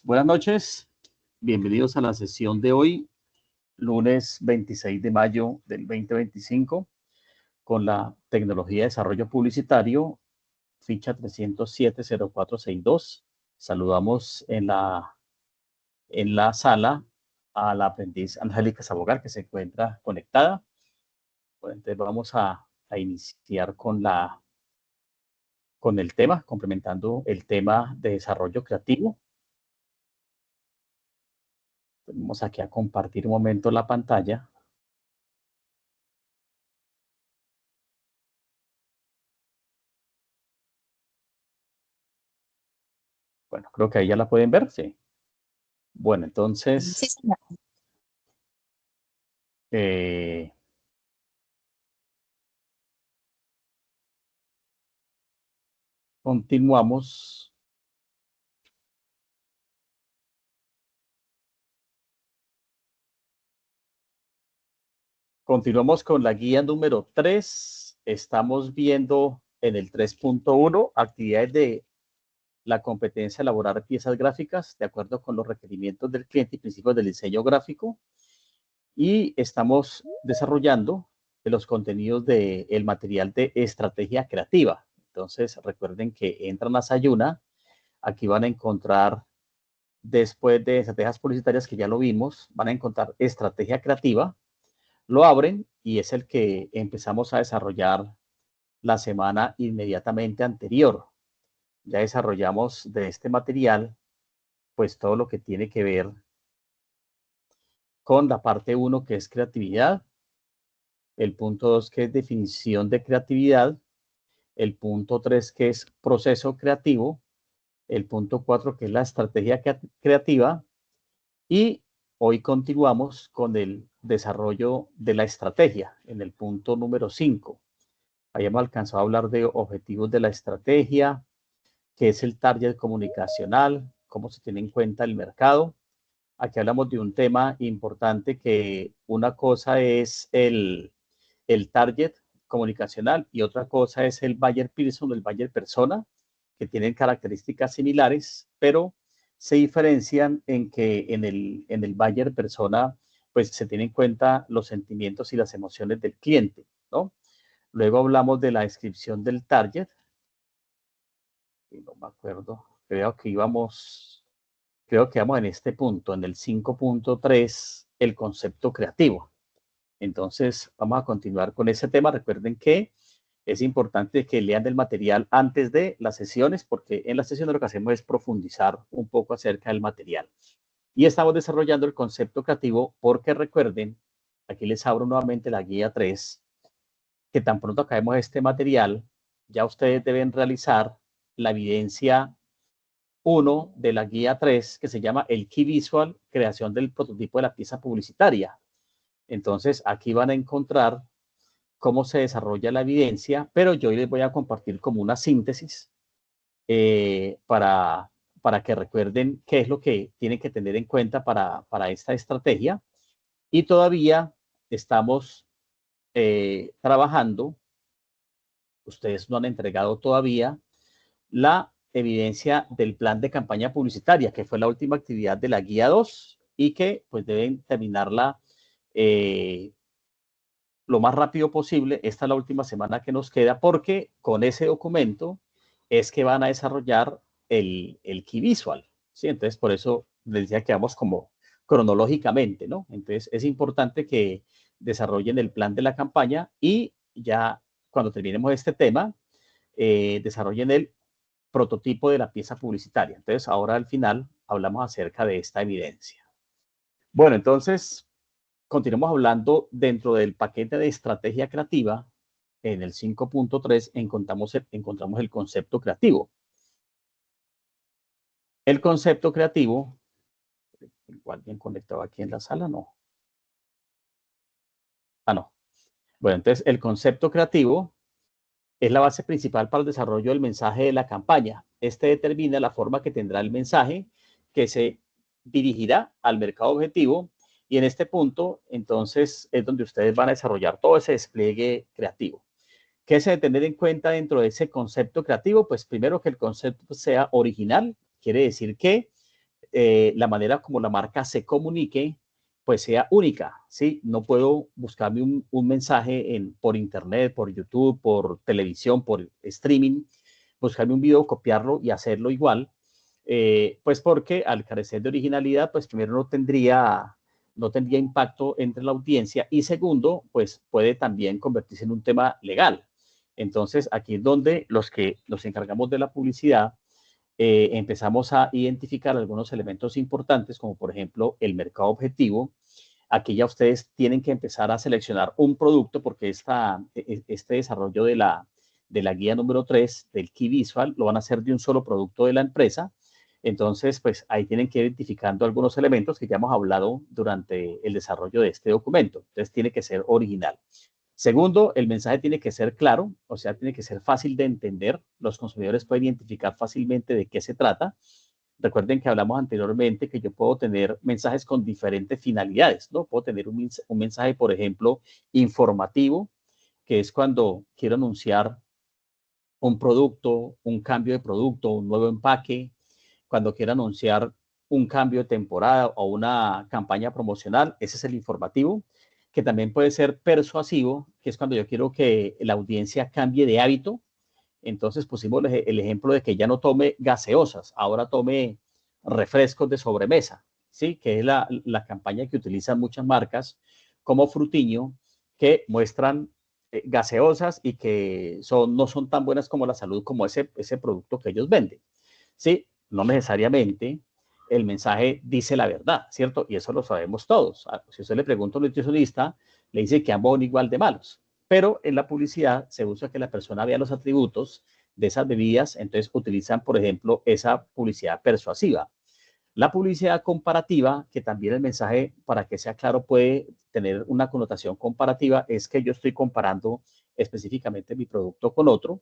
Buenas noches, bienvenidos a la sesión de hoy, lunes 26 de mayo del 2025, con la tecnología de desarrollo publicitario, ficha 307-0462. Saludamos en la sala a la aprendiz Angélica Sabogal, que se encuentra conectada. Bueno, entonces vamos a iniciar con el tema, complementando el tema de desarrollo creativo. Vamos aquí a compartir un momento la pantalla. Bueno, creo que ahí ya la pueden ver, sí. Bueno, entonces, Sí, señor. Continuamos. Continuamos con la guía número 3. Estamos viendo en el 3.1 actividades de la competencia de elaborar piezas gráficas de acuerdo con los requerimientos del cliente y principios del diseño gráfico. Y estamos desarrollando los contenidos del material de estrategia creativa. Entonces, recuerden que entran a Sayuna. Aquí van a encontrar, después de estrategias publicitarias, que ya lo vimos, van a encontrar estrategia creativa. Lo abren y es el que empezamos a desarrollar la semana inmediatamente anterior. Ya desarrollamos de este material, pues todo lo que tiene que ver con la parte 1, que es creatividad, el punto 2, que es definición de creatividad, el punto 3, que es proceso creativo, el punto 4, que es la estrategia creativa, y hoy continuamos con el desarrollo de la estrategia en el punto número 5. Hayamos alcanzado a hablar de objetivos de la estrategia, qué es el target comunicacional, cómo se tiene en cuenta el mercado. Aquí hablamos de un tema importante, que una cosa es el target comunicacional y otra cosa es el buyer person, el buyer persona, que tienen características similares, pero se diferencian en que en el buyer persona pues se tienen en cuenta los sentimientos y las emociones del cliente, ¿no? Luego hablamos de la descripción del target. No me acuerdo, creo que vamos en este punto, en el 5.3, el concepto creativo. Entonces, vamos a continuar con ese tema. Recuerden que es importante que lean el material antes de las sesiones, porque en las sesiones lo que hacemos es profundizar un poco acerca del material. Y estamos desarrollando el concepto creativo porque recuerden, aquí les abro nuevamente la guía 3, que tan pronto acabemos este material, ya ustedes deben realizar la evidencia 1 de la guía 3, que se llama el Key Visual, creación del prototipo de la pieza publicitaria. Entonces, aquí van a encontrar cómo se desarrolla la evidencia, pero yo hoy les voy a compartir como una síntesis para que recuerden qué es lo que tienen que tener en cuenta para esta estrategia. Y todavía estamos trabajando, ustedes no han entregado todavía la evidencia del plan de campaña publicitaria, que fue la última actividad de la guía 2 y que pues deben terminarla lo más rápido posible. Esta es la última semana que nos queda, porque con ese documento es que van a desarrollar el Key Visual, ¿sí? Entonces, por eso les decía que vamos como cronológicamente, ¿no? Entonces, es importante que desarrollen el plan de la campaña y ya cuando terminemos este tema, desarrollen el prototipo de la pieza publicitaria. Entonces, ahora al final hablamos acerca de esta evidencia. Bueno, entonces, continuamos hablando dentro del paquete de estrategia creativa. En el 5.3 encontramos el concepto creativo. El concepto creativo, igual bien conectado aquí en la sala, no. No. Bueno, entonces el concepto creativo es la base principal para el desarrollo del mensaje de la campaña. Este determina la forma que tendrá el mensaje, que se dirigirá al mercado objetivo, y en este punto, entonces, es donde ustedes van a desarrollar todo ese despliegue creativo. ¿Qué se debe tener en cuenta dentro de ese concepto creativo? Pues primero, que el concepto sea original, quiere decir que la manera como la marca se comunique, pues sea única, ¿sí? No puedo buscarme un mensaje por internet, por YouTube, por televisión, por streaming, buscarme un video, copiarlo y hacerlo igual, pues porque al carecer de originalidad, pues primero no tendría impacto entre la audiencia y segundo, pues puede también convertirse en un tema legal. Entonces, aquí es donde los que nos encargamos de la publicidad empezamos a identificar algunos elementos importantes, como por ejemplo el mercado objetivo. Aquí ya ustedes tienen que empezar a seleccionar un producto porque este desarrollo de la guía número 3 del Key Visual lo van a hacer de un solo producto de la empresa. Entonces, pues ahí tienen que ir identificando algunos elementos que ya hemos hablado durante el desarrollo de este documento. Entonces, tiene que ser original. Segundo, el mensaje tiene que ser claro, o sea, tiene que ser fácil de entender. Los consumidores pueden identificar fácilmente de qué se trata. Recuerden que hablamos anteriormente que yo puedo tener mensajes con diferentes finalidades, ¿no? Puedo tener un mensaje, por ejemplo, informativo, que es cuando quiero anunciar un producto, un cambio de producto, un nuevo empaque, cuando quiero anunciar un cambio de temporada o una campaña promocional, ese es el informativo, que también puede ser persuasivo, que es cuando yo quiero que la audiencia cambie de hábito. Entonces pusimos el ejemplo de que ya no tome gaseosas, ahora tome refrescos de sobremesa, ¿sí? Que es la campaña que utilizan muchas marcas como Frutiño, que muestran gaseosas y que no son tan buenas como la salud como ese producto que ellos venden. Sí, no necesariamente el mensaje dice la verdad, ¿cierto? Y eso lo sabemos todos. Si usted le pregunta a un nutricionista, le dice que ambos son igual de malos. Pero en la publicidad se usa que la persona vea los atributos de esas bebidas, entonces utilizan, por ejemplo, esa publicidad persuasiva. La publicidad comparativa, que también el mensaje, para que sea claro, puede tener una connotación comparativa, es que yo estoy comparando específicamente mi producto con otro.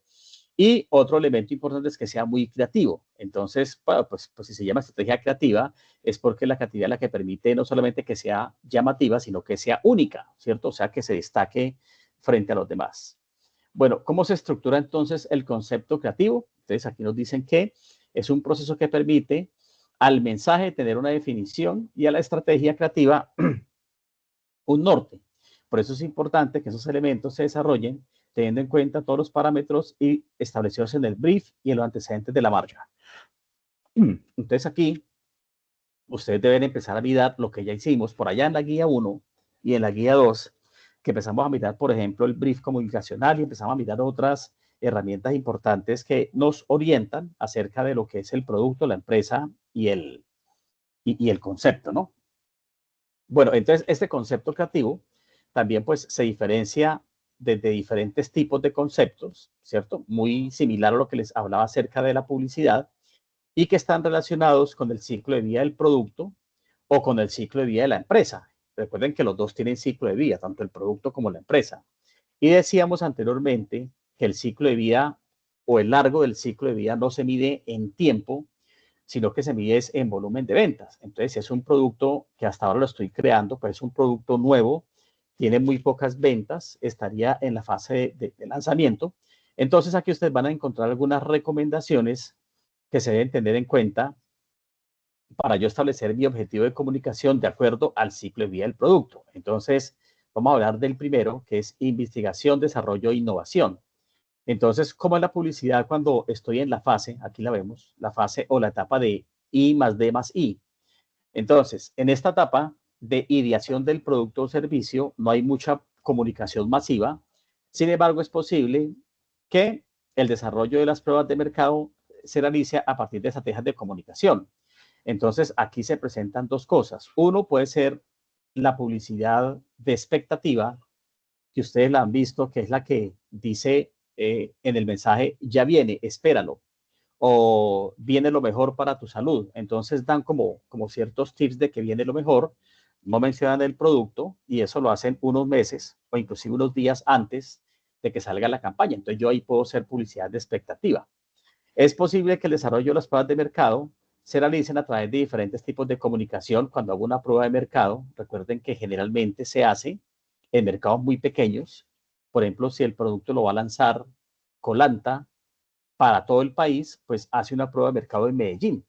Y otro elemento importante es que sea muy creativo. Entonces, pues si se llama estrategia creativa, es porque la creatividad es la que permite no solamente que sea llamativa, sino que sea única, ¿cierto? O sea, que se destaque frente a los demás. Bueno, ¿cómo se estructura entonces el concepto creativo? Entonces, aquí nos dicen que es un proceso que permite al mensaje tener una definición y a la estrategia creativa un norte. Por eso es importante que esos elementos se desarrollen teniendo en cuenta todos los parámetros y establecidos en el brief y en los antecedentes de la marca. Entonces aquí ustedes deben empezar a mirar lo que ya hicimos por allá en la guía 1 y en la guía 2, que empezamos a mirar, por ejemplo, el brief comunicacional y empezamos a mirar otras herramientas importantes que nos orientan acerca de lo que es el producto, la empresa y el concepto, ¿no? Bueno, entonces este concepto creativo también pues se diferencia desde diferentes tipos de conceptos, ¿cierto? Muy similar a lo que les hablaba acerca de la publicidad y que están relacionados con el ciclo de vida del producto o con el ciclo de vida de la empresa. Recuerden que los dos tienen ciclo de vida, tanto el producto como la empresa. Y decíamos anteriormente que el ciclo de vida o el largo del ciclo de vida no se mide en tiempo, sino que se mide en volumen de ventas. Entonces, si es un producto que hasta ahora lo estoy creando, pues es un producto nuevo, tiene muy pocas ventas, estaría en la fase de lanzamiento. Entonces, aquí ustedes van a encontrar algunas recomendaciones que se deben tener en cuenta para yo establecer mi objetivo de comunicación de acuerdo al ciclo de vida del producto. Entonces, vamos a hablar del primero, que es investigación, desarrollo e innovación. Entonces, ¿cómo es la publicidad cuando estoy en la fase? Aquí la vemos, la fase o la etapa de I más D más I. Entonces, en esta etapa de ideación del producto o servicio, no hay mucha comunicación masiva. Sin embargo, es posible que el desarrollo de las pruebas de mercado se realice a partir de estrategias de comunicación. Entonces, aquí se presentan dos cosas. Uno puede ser la publicidad de expectativa, que ustedes la han visto, que es la que dice en el mensaje, ya viene, espéralo, o viene lo mejor para tu salud. Entonces dan como ciertos tips de que viene lo mejor, no mencionan el producto y eso lo hacen unos meses o inclusive unos días antes de que salga la campaña. Entonces yo ahí puedo hacer publicidad de expectativa. Es posible que el desarrollo de las pruebas de mercado se realicen a través de diferentes tipos de comunicación. Cuando hago una prueba de mercado, recuerden que generalmente se hace en mercados muy pequeños. Por ejemplo, si el producto lo va a lanzar Colanta para todo el país, pues hace una prueba de mercado en Medellín.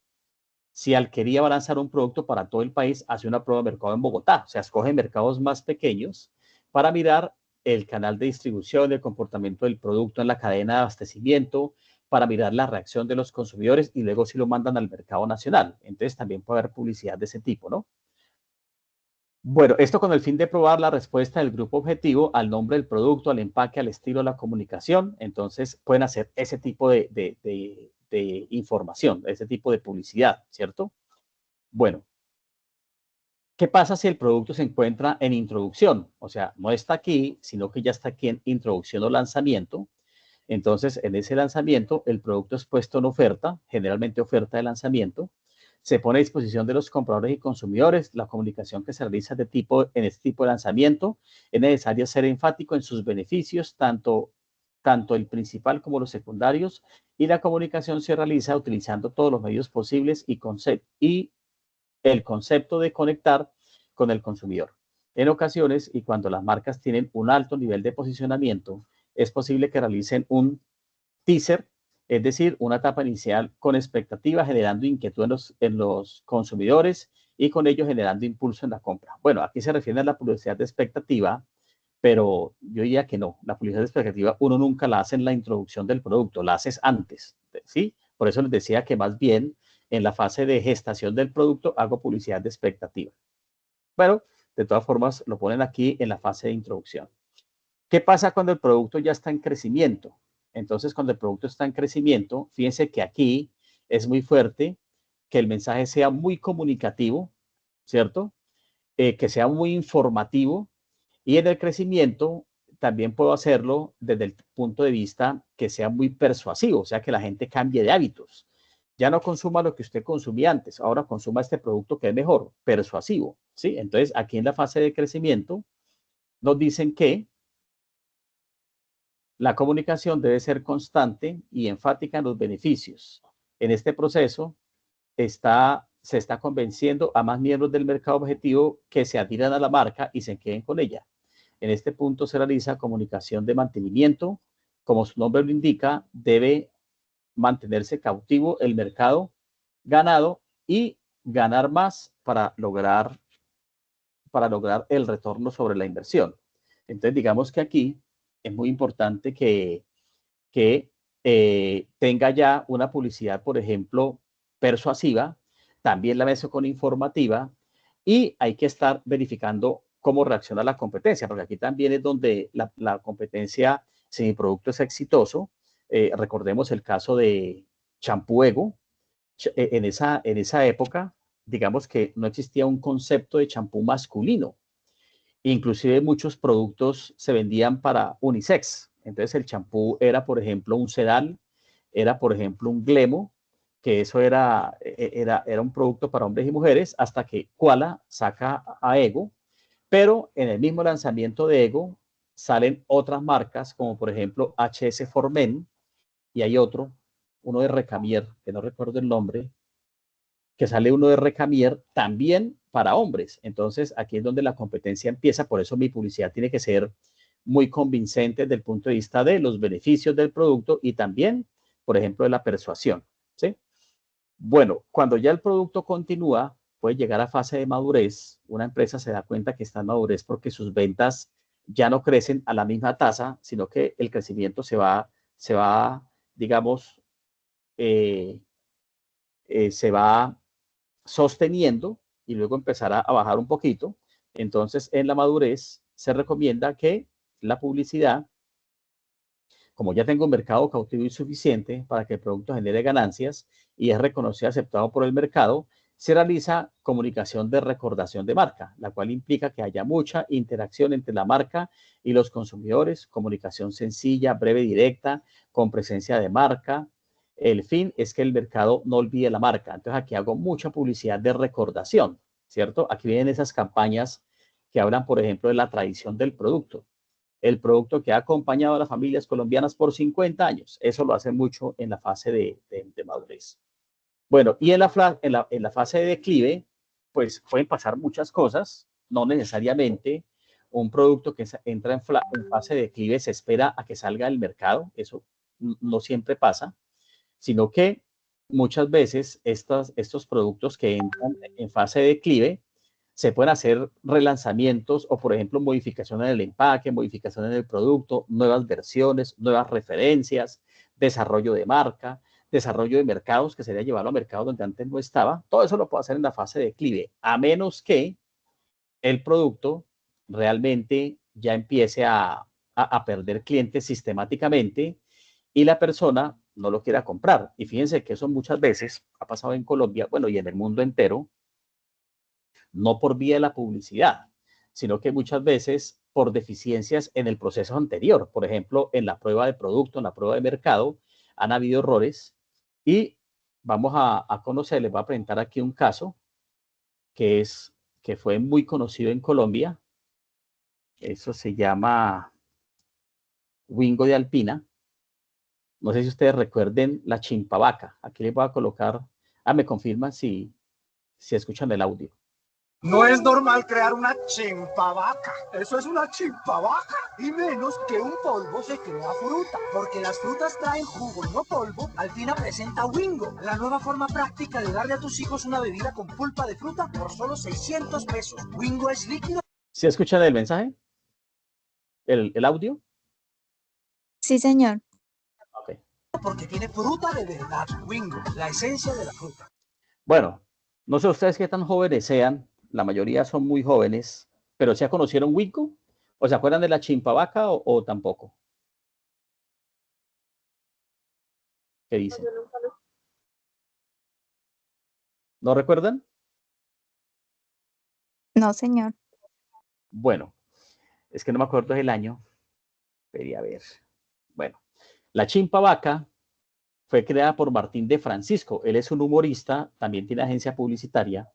Si Alquería va a lanzar un producto para todo el país, hace una prueba de mercado en Bogotá. O sea, escoge mercados más pequeños para mirar el canal de distribución, el comportamiento del producto en la cadena de abastecimiento, para mirar la reacción de los consumidores y luego si lo mandan al mercado nacional. Entonces también puede haber publicidad de ese tipo, ¿no? Bueno, esto con el fin de probar la respuesta del grupo objetivo al nombre del producto, al empaque, al estilo, a la comunicación. Entonces pueden hacer ese tipo de información, ese tipo de publicidad, ¿cierto? Bueno, ¿qué pasa si el producto se encuentra en introducción? O sea, no está aquí, sino que ya está aquí en introducción o lanzamiento. Entonces, en ese lanzamiento, el producto es puesto en oferta, generalmente oferta de lanzamiento. Se pone a disposición de los compradores y consumidores. La comunicación que se realiza en este tipo de lanzamiento es necesario ser enfático en sus beneficios, tanto el principal como los secundarios, y la comunicación se realiza utilizando todos los medios posibles y el concepto de conectar con el consumidor. En ocasiones, y cuando las marcas tienen un alto nivel de posicionamiento, es posible que realicen un teaser, es decir, una etapa inicial con expectativa, generando inquietud en los consumidores y con ello generando impulso en la compra. Bueno, aquí se refiere a la publicidad de expectativa, pero yo diría que no. La publicidad de expectativa uno nunca la hace en la introducción del producto, la haces antes, ¿sí? Por eso les decía que más bien en la fase de gestación del producto hago publicidad de expectativa. Pero de todas formas lo ponen aquí en la fase de introducción. ¿Qué pasa cuando el producto ya está en crecimiento? Entonces, cuando el producto está en crecimiento, fíjense que aquí es muy fuerte que el mensaje sea muy comunicativo, ¿cierto? Que sea muy informativo y en el crecimiento también puedo hacerlo desde el punto de vista que sea muy persuasivo, o sea, que la gente cambie de hábitos. Ya no consuma lo que usted consumía antes, ahora consuma este producto que es mejor, persuasivo, ¿sí? Entonces, aquí en la fase de crecimiento nos dicen que la comunicación debe ser constante y enfática en los beneficios. En este proceso se está convenciendo a más miembros del mercado objetivo que se adhieran a la marca y se queden con ella. En este punto se realiza comunicación de mantenimiento. Como su nombre lo indica, debe mantenerse cautivo el mercado ganado y ganar más para lograr el retorno sobre la inversión. Entonces, digamos que aquí es muy importante que tenga ya una publicidad, por ejemplo, persuasiva, también la mezclo con informativa y hay que estar verificando cómo reacciona la competencia, porque aquí también es donde la competencia, si mi producto es exitoso, recordemos el caso de Champú Ego, en esa época, digamos que no existía un concepto de champú masculino. Inclusive muchos productos se vendían para unisex. Entonces el champú era, por ejemplo, un sedal, era, por ejemplo, un glemo, que eso era un producto para hombres y mujeres, hasta que Koala saca a Ego, pero en el mismo lanzamiento de Ego salen otras marcas, como por ejemplo HS Formen, y hay otro, uno de Recamier, que no recuerdo el nombre, que sale uno de Recamier también para hombres. Entonces, aquí es donde la competencia empieza, por eso mi publicidad tiene que ser muy convincente desde el punto de vista de los beneficios del producto y también, por ejemplo, de la persuasión, ¿sí? Bueno, cuando ya el producto continúa, puede llegar a fase de madurez, una empresa se da cuenta que está en madurez porque sus ventas ya no crecen a la misma tasa, sino que el crecimiento se va digamos, se va sosteniendo y luego empezará a bajar un poquito. Entonces, en la madurez se recomienda que la publicidad, como ya tengo un mercado cautivo y suficiente para que el producto genere ganancias y es reconocido y aceptado por el mercado, se realiza comunicación de recordación de marca, la cual implica que haya mucha interacción entre la marca y los consumidores, comunicación sencilla, breve, directa, con presencia de marca. El fin es que el mercado no olvide la marca. Entonces aquí hago mucha publicidad de recordación, ¿cierto? Aquí vienen esas campañas que hablan, por ejemplo, de la tradición del producto. El producto que ha acompañado a las familias colombianas por 50 años. Eso lo hace mucho en la fase de madurez. Bueno, y en la fase de declive, pues pueden pasar muchas cosas, no necesariamente un producto que entra en fase de declive se espera a que salga del mercado, eso no siempre pasa, sino que muchas veces estos productos que entran en fase de declive se pueden hacer relanzamientos o, por ejemplo, modificaciones en el empaque, modificaciones en el producto, nuevas versiones, nuevas referencias, desarrollo de marca, desarrollo de mercados, que sería llevarlo a mercados donde antes no estaba. Todo eso lo puedo hacer en la fase de declive, a menos que el producto realmente ya empiece a perder clientes sistemáticamente y la persona no lo quiera comprar. Y fíjense que eso muchas veces ha pasado en Colombia, bueno, y en el mundo entero, no por vía de la publicidad, sino que muchas veces por deficiencias en el proceso anterior. Por ejemplo, en la prueba de producto, en la prueba de mercado, han habido errores y vamos a conocer, les voy a presentar aquí un caso que fue muy conocido en Colombia. Eso se llama Wingo de Alpina. No sé si ustedes recuerden la chimpavaca. Aquí les voy a colocar, me confirman si escuchan el audio. No es normal crear una chimpavaca. Eso es una chimpavaca. Y menos que un polvo se crea fruta. Porque las frutas traen jugo y no polvo. Alpina presenta Wingo, la nueva forma práctica de darle a tus hijos una bebida con pulpa de fruta por solo 600 pesos. Wingo es líquido. ¿Sí escuchan el mensaje? ¿El audio? Sí, señor. Ok. Porque tiene fruta de verdad. Wingo, la esencia de la fruta. Bueno, no sé ustedes qué tan jóvenes sean. La mayoría son muy jóvenes. Pero ¿ya conocieron Wingo? ¿O se acuerdan de la chimpavaca o tampoco? ¿Qué dicen? ¿No recuerdan? No, señor. Bueno, es que no me acuerdo del año. Quería ver. Bueno, la chimpavaca fue creada por Martín de Francisco. Él es un humorista, también tiene agencia publicitaria.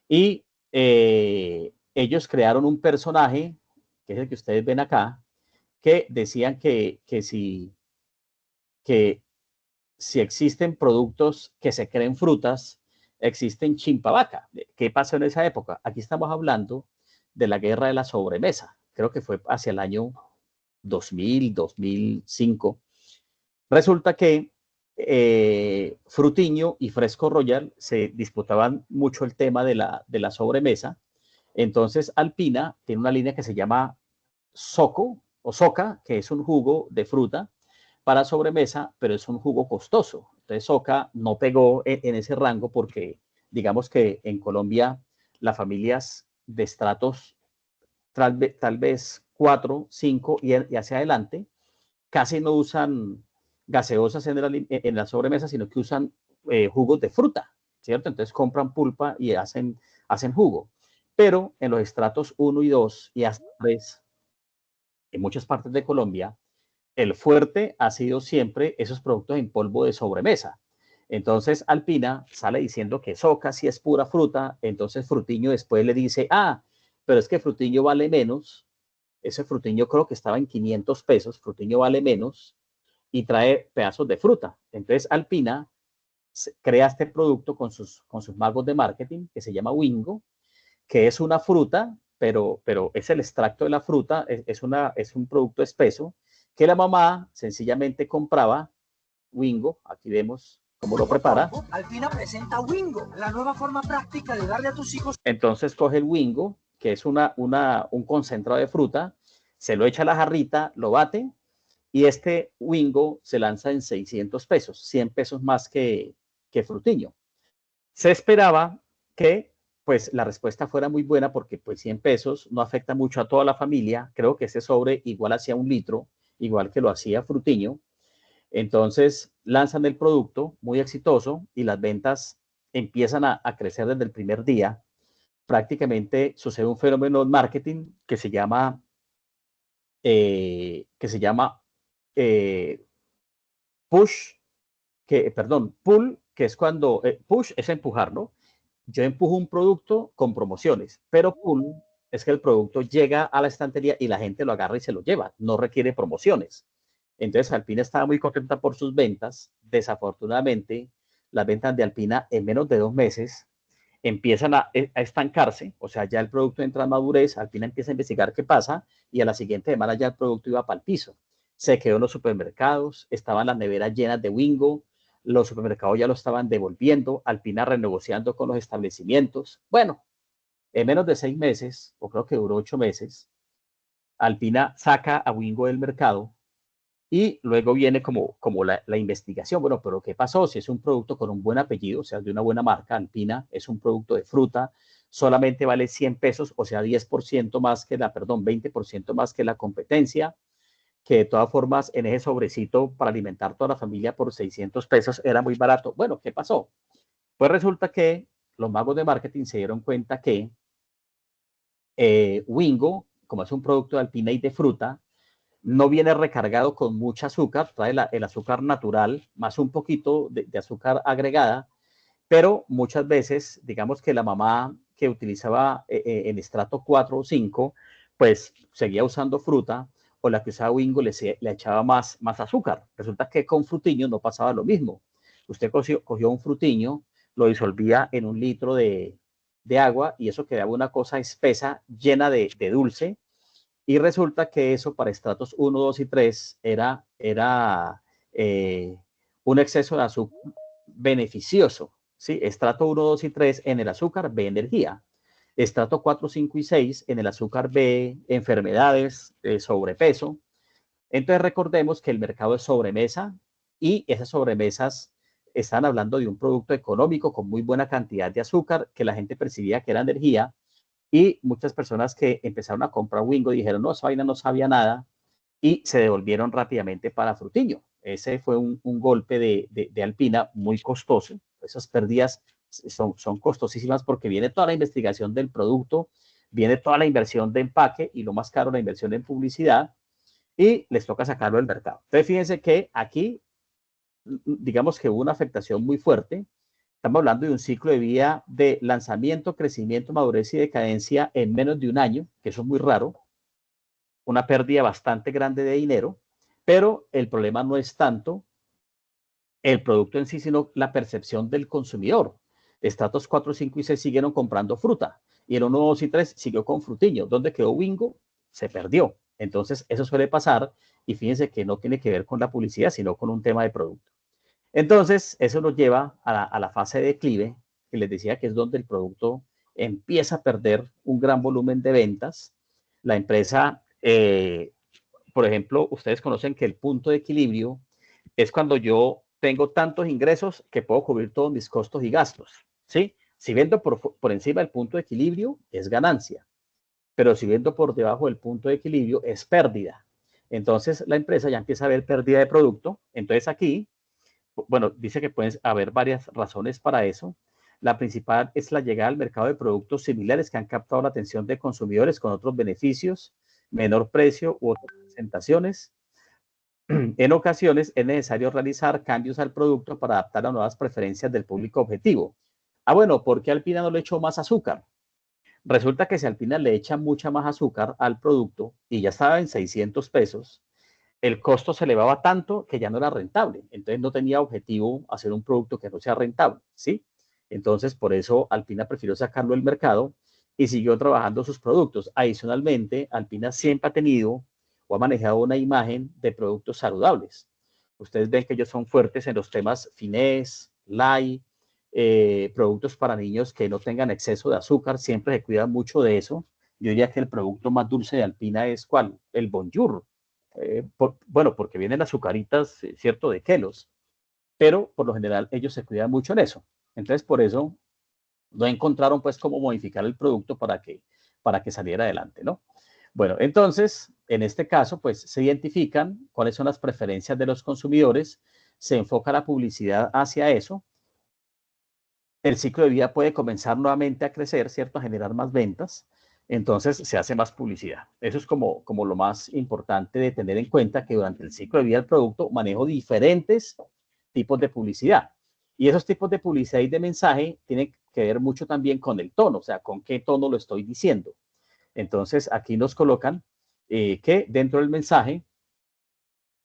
Y ellos crearon un personaje, que es el que ustedes ven acá, que decían que si existen productos que se creen frutas, existen chimpavaca. ¿Qué pasó en esa época? Aquí estamos hablando de la guerra de la sobremesa. Creo que fue hacia el año 2000, 2005. Resulta que Frutiño y Fresco Royal se disputaban mucho el tema de la sobremesa. Entonces, Alpina tiene una línea que se llama Soco o Soca, que es un jugo de fruta para sobremesa, pero es un jugo costoso. Entonces, Soca no pegó en ese rango porque, digamos que en Colombia, las familias de estratos tal vez 4, 5 y hacia adelante, casi no usan gaseosas en la sobremesa, sino que usan jugos de fruta, ¿cierto? Entonces compran pulpa y hacen jugo. Pero en los estratos 1 y 2 y hasta 3, en muchas partes de Colombia, el fuerte ha sido siempre esos productos en polvo de sobremesa. Entonces Alpina sale diciendo que Soca sí es pura fruta, entonces Frutiño después le dice, pero es que Frutiño vale menos, ese Frutiño creo que estaba en 500 pesos, Frutiño vale menos y trae pedazos de fruta. Entonces Alpina crea este producto con sus magos de marketing que se llama Wingo, que es una fruta, pero es el extracto de la fruta, es un producto espeso que la mamá sencillamente compraba Wingo, aquí vemos cómo lo prepara. Alpina presenta Wingo, la nueva forma práctica de darle a tus hijos. Entonces coge el Wingo, que es un concentrado de fruta, se lo echa a la jarrita, lo bate y este Wingo se lanza en 600 pesos, 100 pesos más que Frutiño. Se esperaba que pues la respuesta fuera muy buena porque pues 100 pesos no afecta mucho a toda la familia. Creo que ese sobre igual hacía 1 litro, igual que lo hacía Frutiño. Entonces lanzan el producto muy exitoso y las ventas empiezan a crecer desde el primer día. Prácticamente sucede un fenómeno en marketing que se llama push, pull, que es cuando push es empujar, ¿no? Yo empujo un producto con promociones, pero pull es que el producto llega a la estantería y la gente lo agarra y se lo lleva, no requiere promociones. Entonces Alpina estaba muy contenta por sus ventas. Desafortunadamente, las ventas de Alpina en menos de 2 meses empiezan a estancarse, o sea, ya el producto entra en madurez, Alpina empieza a investigar qué pasa y a la siguiente semana ya el producto iba para el piso. Se quedó en los supermercados, estaban las neveras llenas de Wingo, los supermercados ya lo estaban devolviendo, Alpina renegociando con los establecimientos. Bueno, en menos de 6 meses, o creo que duró 8 meses, Alpina saca a Wingo del mercado y luego viene como la investigación. Bueno, pero ¿qué pasó? Si es un producto con un buen apellido, o sea, de una buena marca, Alpina es un producto de fruta, solamente vale 100 pesos, o sea, 10% más que la, perdón, 20% más que la competencia, que de todas formas en ese sobrecito para alimentar toda la familia por 600 pesos era muy barato. Bueno, ¿qué pasó? Pues resulta que los magos de marketing se dieron cuenta que Wingo, como es un producto de Alpina y de fruta, no viene recargado con mucha azúcar, trae el azúcar natural más un poquito de azúcar agregada, pero muchas veces, digamos que la mamá que utilizaba en estrato 4 o 5, pues seguía usando fruta, o la que usaba Wingo le echaba más azúcar. Resulta que con Frutiño no pasaba lo mismo. Usted cogió un Frutiño, lo disolvía en 1 litro de agua y eso quedaba una cosa espesa, llena de dulce, y resulta que eso para estratos 1, 2 y 3 era un exceso de azúcar beneficioso. ¿Sí? Estrato 1, 2 y 3 en el azúcar ve energía. Estrato 4, 5 y 6 en el azúcar ve enfermedades, sobrepeso. Entonces recordemos que el mercado es sobremesa y esas sobremesas están hablando de un producto económico con muy buena cantidad de azúcar que la gente percibía que era energía, y muchas personas que empezaron a comprar Wingo dijeron, no, esa vaina no sabía nada, y se devolvieron rápidamente para Frutiño. Ese fue un golpe de Alpina muy costoso. Esas pérdidas son costosísimas porque viene toda la investigación del producto, viene toda la inversión de empaque y lo más caro, la inversión en publicidad, y les toca sacarlo del mercado. Entonces, fíjense que aquí, digamos que hubo una afectación muy fuerte. Estamos hablando de un ciclo de vida de lanzamiento, crecimiento, madurez y decadencia en menos de un año, que eso es muy raro, una pérdida bastante grande de dinero, pero el problema no es tanto el producto en sí, sino la percepción del consumidor. Estratos 4, 5 y 6 siguieron comprando fruta, y el 1, 2 y 3 siguió con Frutiño. ¿Dónde quedó Wingo? Se perdió. Entonces, eso suele pasar, y fíjense que no tiene que ver con la publicidad, sino con un tema de producto. Entonces, eso nos lleva a la fase de declive, que les decía que es donde el producto empieza a perder un gran volumen de ventas. La empresa, por ejemplo, ustedes conocen que el punto de equilibrio es cuando yo tengo tantos ingresos que puedo cubrir todos mis costos y gastos, ¿sí? Si vendo por encima del punto de equilibrio, es ganancia, pero si vendo por debajo del punto de equilibrio, es pérdida. Entonces, la empresa ya empieza a ver pérdida de producto. Entonces, aquí, bueno, dice que pueden haber varias razones para eso. La principal es la llegada al mercado de productos similares que han captado la atención de consumidores con otros beneficios, menor precio u otras presentaciones. En ocasiones es necesario realizar cambios al producto para adaptar a nuevas preferencias del público objetivo. Ah, bueno, ¿por qué Alpina no le echó más azúcar? Resulta que si Alpina le echa mucha más azúcar al producto y ya estaba en 600 pesos, el costo se elevaba tanto que ya no era rentable. Entonces no tenía objetivo hacer un producto que no sea rentable, ¿sí? Entonces por eso Alpina prefirió sacarlo del mercado y siguió trabajando sus productos. Adicionalmente, Alpina siempre ha tenido o ha manejado una imagen de productos saludables. Ustedes ven que ellos son fuertes en los temas finés, light, productos para niños que no tengan exceso de azúcar, siempre se cuidan mucho de eso. Yo diría que el producto más dulce de Alpina es ¿cuál? El Bonjour. Bueno, porque vienen azucaritas, ¿cierto?, de Kelos, pero por lo general ellos se cuidan mucho en eso. Entonces, por eso no encontraron pues cómo modificar el producto para que saliera adelante, ¿no? Bueno, entonces, en este caso, pues se identifican cuáles son las preferencias de los consumidores, se enfoca la publicidad hacia eso, el ciclo de vida puede comenzar nuevamente a crecer, ¿cierto?, a generar más ventas, entonces se hace más publicidad. Eso es como lo más importante de tener en cuenta, que durante el ciclo de vida del producto manejo diferentes tipos de publicidad. Y esos tipos de publicidad y de mensaje tienen que ver mucho también con el tono, o sea, con qué tono lo estoy diciendo. Entonces, aquí nos colocan que dentro del mensaje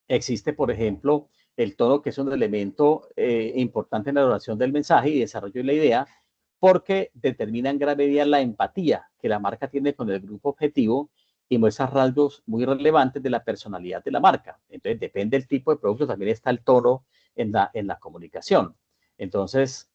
existe, por ejemplo, el tono, que es un elemento importante en la elaboración del mensaje y desarrollo de la idea, porque determina en gran medida la empatía que la marca tiene con el grupo objetivo y muestra rasgos muy relevantes de la personalidad de la marca. Entonces, depende del tipo de producto, también está el tono en la comunicación. Entonces,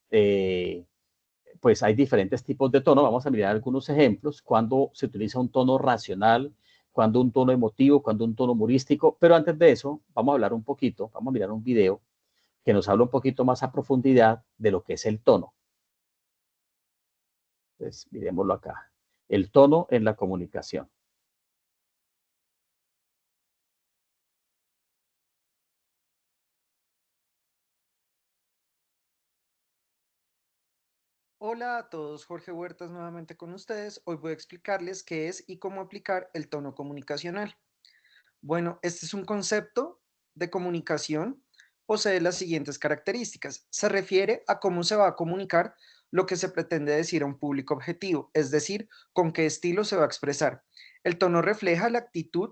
pues hay diferentes tipos de tono. Vamos a mirar algunos ejemplos. Cuando se utiliza un tono racional, cuando un tono emotivo, cuando un tono humorístico. Pero antes de eso, vamos a hablar un poquito, vamos a mirar un video que nos habla un poquito más a profundidad de lo que es el tono. Entonces, miremoslo acá. El tono en la comunicación. Hola a todos, Jorge Huertas nuevamente con ustedes. Hoy voy a explicarles qué es y cómo aplicar el tono comunicacional. Bueno, este es un concepto de comunicación, posee las siguientes características. Se refiere a cómo se va a comunicar lo que se pretende decir a un público objetivo, es decir, con qué estilo se va a expresar. El tono refleja la actitud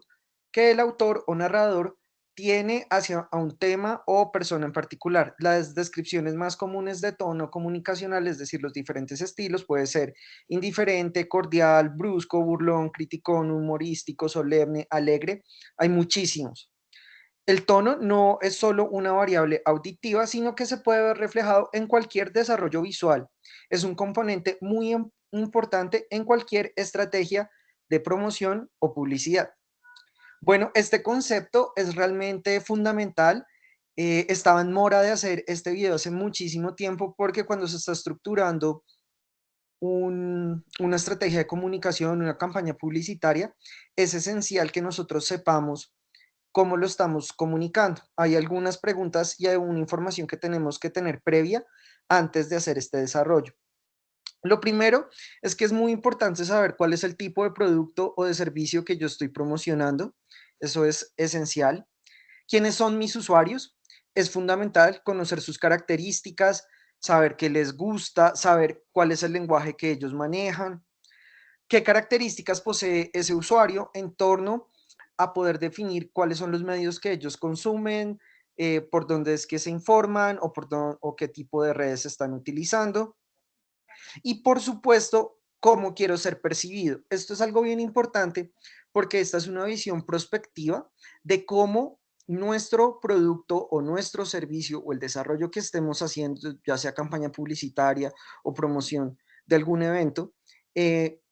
que el autor o narrador tiene hacia a un tema o persona en particular. Las descripciones más comunes de tono comunicacional, es decir, los diferentes estilos, puede ser indiferente, cordial, brusco, burlón, criticón, humorístico, solemne, alegre. Hay muchísimos. El tono no es solo una variable auditiva, sino que se puede ver reflejado en cualquier desarrollo visual. Es un componente muy importante en cualquier estrategia de promoción o publicidad. Bueno, este concepto es realmente fundamental. Estaba en mora de hacer este video hace muchísimo tiempo porque cuando se está estructurando una estrategia de comunicación, una campaña publicitaria, es esencial que nosotros sepamos cómo lo estamos comunicando. Hay algunas preguntas y hay una información que tenemos que tener previa antes de hacer este desarrollo. Lo primero es que es muy importante saber cuál es el tipo de producto o de servicio que yo estoy promocionando. Eso es esencial. ¿Quiénes son mis usuarios? Es fundamental conocer sus características, saber qué les gusta, saber cuál es el lenguaje que ellos manejan, qué características posee ese usuario en torno a poder definir cuáles son los medios que ellos consumen, por dónde es que se informan o qué tipo de redes están utilizando. Y por supuesto, cómo quiero ser percibido. Esto es algo bien importante porque esta es una visión prospectiva de cómo nuestro producto o nuestro servicio o el desarrollo que estemos haciendo, ya sea campaña publicitaria o promoción de algún evento,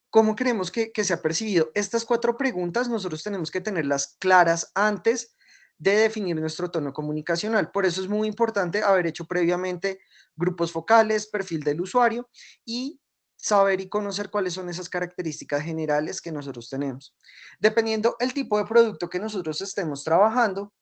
cómo queremos que sea percibido. Estas 4 preguntas nosotros tenemos que tenerlas claras antes de definir nuestro tono comunicacional. Por eso es muy importante haber hecho previamente grupos focales, perfil del usuario y saber y conocer cuáles son esas características generales que nosotros tenemos. Dependiendo el tipo de producto que nosotros estemos trabajando,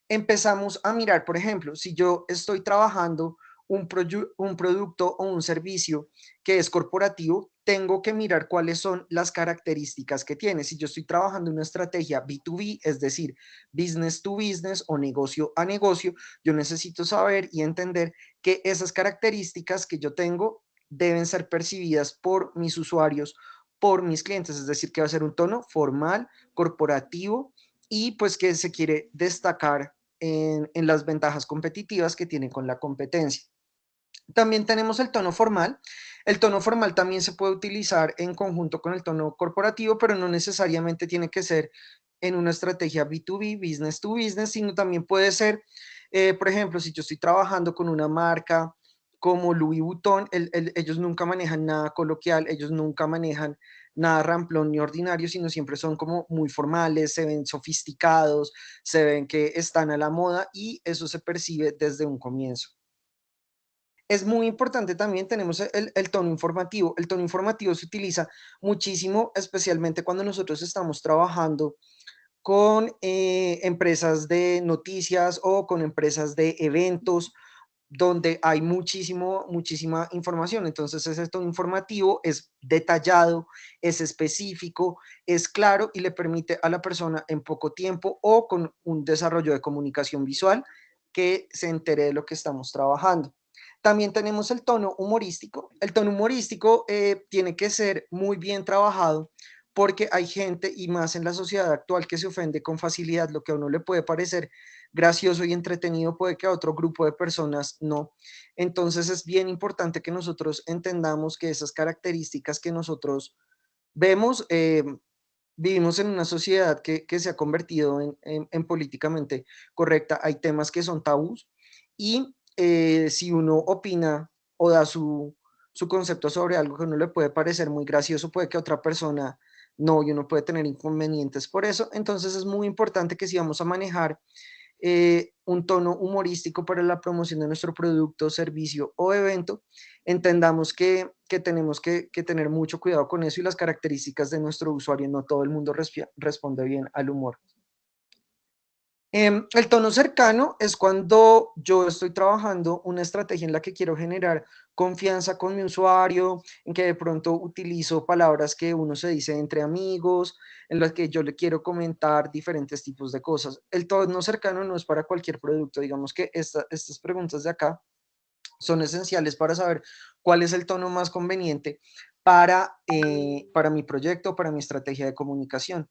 empezamos a mirar, por ejemplo, si yo estoy trabajando un producto o un servicio que es corporativo, tengo que mirar cuáles son las características que tiene. Si yo estoy trabajando una estrategia B2B, es decir, business to business o negocio a negocio, yo necesito saber y entender que esas características que yo tengo deben ser percibidas por mis usuarios, por mis clientes, es decir, que va a ser un tono formal, corporativo y pues que se quiere destacar en las ventajas competitivas que tiene con la competencia. También tenemos el tono formal. El tono formal también se puede utilizar en conjunto con el tono corporativo, pero no necesariamente tiene que ser en una estrategia B2B, business to business, sino también puede ser, por ejemplo, si yo estoy trabajando con una marca como Louis Vuitton, ellos nunca manejan nada coloquial, ellos nunca manejan nada ramplón ni ordinario, sino siempre son como muy formales, se ven sofisticados, se ven que están a la moda y eso se percibe desde un comienzo. Es muy importante también, tenemos el tono informativo. El tono informativo se utiliza muchísimo, especialmente cuando nosotros estamos trabajando con empresas de noticias o con empresas de eventos donde hay muchísima información. Entonces ese tono informativo es detallado, es específico, es claro y le permite a la persona en poco tiempo o con un desarrollo de comunicación visual que se entere de lo que estamos trabajando. También tenemos el tono humorístico. El tono humorístico tiene que ser muy bien trabajado porque hay gente, y más en la sociedad actual, que se ofende con facilidad. Lo que a uno le puede parecer gracioso y entretenido puede que a otro grupo de personas no. Entonces es bien importante que nosotros entendamos que esas características que nosotros vemos, vivimos en una sociedad que se ha convertido en políticamente correcta. Hay temas que son tabús y si uno opina o da su concepto sobre algo que a uno le puede parecer muy gracioso, puede que a otra persona no, y uno puede tener inconvenientes por eso. Entonces es muy importante que si vamos a manejar un tono humorístico para la promoción de nuestro producto, servicio o evento, entendamos que tenemos que tener mucho cuidado con eso y las características de nuestro usuario. No todo el mundo responde bien al humor. El tono cercano es cuando yo estoy trabajando una estrategia en la que quiero generar confianza con mi usuario, en que de pronto utilizo palabras que uno se dice entre amigos, en las que yo le quiero comentar diferentes tipos de cosas. El tono cercano no es para cualquier producto. Digamos que estas preguntas de acá son esenciales para saber cuál es el tono más conveniente para mi proyecto, para mi estrategia de comunicación.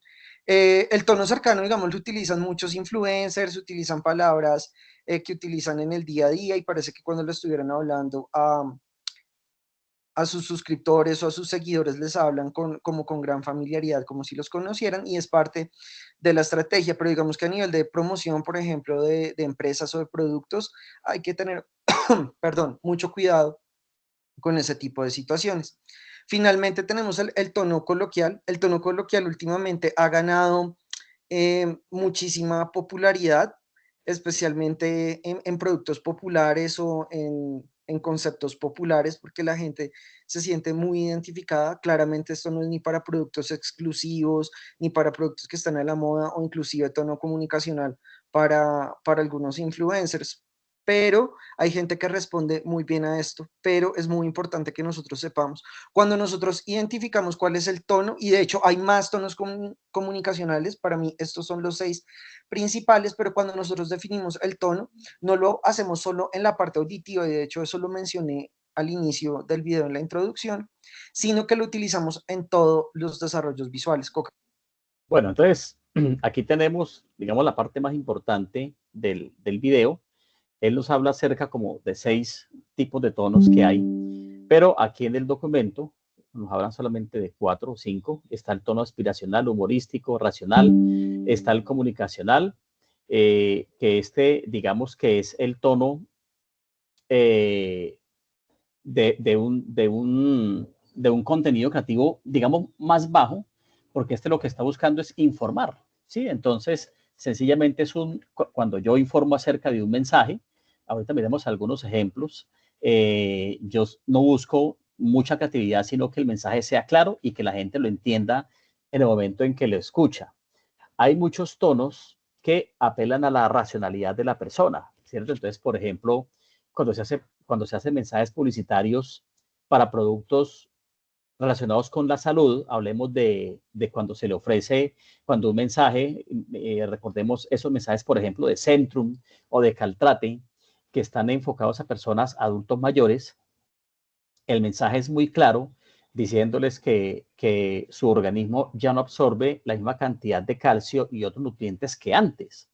El tono cercano, digamos, lo utilizan muchos influencers, utilizan palabras que utilizan en el día a día y parece que cuando lo estuvieran hablando a sus suscriptores o a sus seguidores les hablan como con gran familiaridad, como si los conocieran, y es parte de la estrategia. Pero digamos que a nivel de promoción, por ejemplo, de empresas o de productos, hay que tener, perdón, mucho cuidado con ese tipo de situaciones. Finalmente tenemos el tono coloquial. El tono coloquial últimamente ha ganado muchísima popularidad, especialmente en productos populares o en conceptos populares, porque la gente se siente muy identificada. Claramente esto no es ni para productos exclusivos, ni para productos que están a la moda o inclusive tono comunicacional para algunos influencers. Pero hay gente que responde muy bien a esto, pero es muy importante que nosotros sepamos. Cuando nosotros identificamos cuál es el tono, y de hecho hay más tonos comunicacionales, para mí estos son los 6 principales, pero cuando nosotros definimos el tono, no lo hacemos solo en la parte auditiva, y de hecho eso lo mencioné al inicio del video en la introducción, sino que lo utilizamos en todos los desarrollos visuales. Coca. Bueno, entonces aquí tenemos, digamos, la parte más importante del video. Él nos habla acerca como de 6 tipos de tonos que hay, pero aquí en el documento nos hablan solamente de 4 o 5. Está el tono aspiracional, humorístico, racional, está el comunicacional, que digamos que es el tono de un contenido creativo, digamos, más bajo, porque lo que está buscando es informar, ¿sí? Entonces, sencillamente cuando yo informo acerca de un mensaje, ahorita miremos algunos ejemplos, yo no busco mucha creatividad, sino que el mensaje sea claro y que la gente lo entienda en el momento en que lo escucha. Hay muchos tonos que apelan a la racionalidad de la persona, ¿cierto? Entonces, por ejemplo, cuando se hacen mensajes publicitarios para productos relacionados con la salud, hablemos de cuando se le ofrece, cuando un mensaje, recordemos esos mensajes, por ejemplo, de Centrum o de Caltrate, que están enfocados a personas adultos mayores, el mensaje es muy claro, diciéndoles que su organismo ya no absorbe la misma cantidad de calcio y otros nutrientes que antes.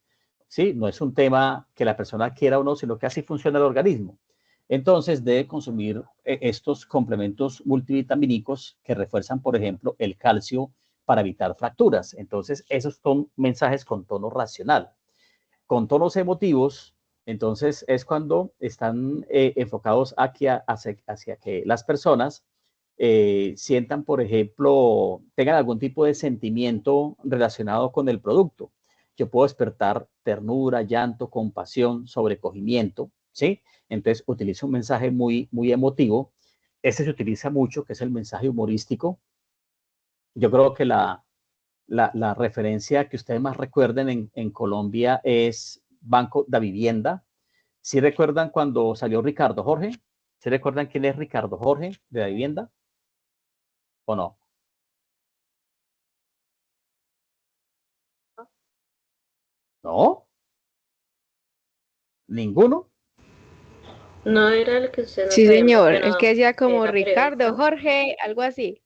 ¿Sí? No es un tema que la persona quiera o no, sino que así funciona el organismo. Entonces debe consumir estos complementos multivitamínicos que refuerzan, por ejemplo, el calcio para evitar fracturas. Entonces, esos son mensajes con tono racional. Con tonos emotivos, entonces es cuando están enfocados hacia que las personas sientan, por ejemplo, tengan algún tipo de sentimiento relacionado con el producto. Yo puedo despertar ternura, llanto, compasión, sobrecogimiento, ¿sí? Entonces utilizo un mensaje muy, muy emotivo. Ese se utiliza mucho, que es el mensaje humorístico. Yo creo que la referencia que ustedes más recuerden en Colombia es Banco da Vivienda. ¿Sí recuerdan cuando salió Ricardo Jorge? ¿Sí recuerdan quién es Ricardo Jorge de la Vivienda? ¿O no? ¿No? ¿Ninguno? No era el que usted nos Sí, había señor, el que mencionado decía en como la Ricardo, pregunta. Jorge, algo así.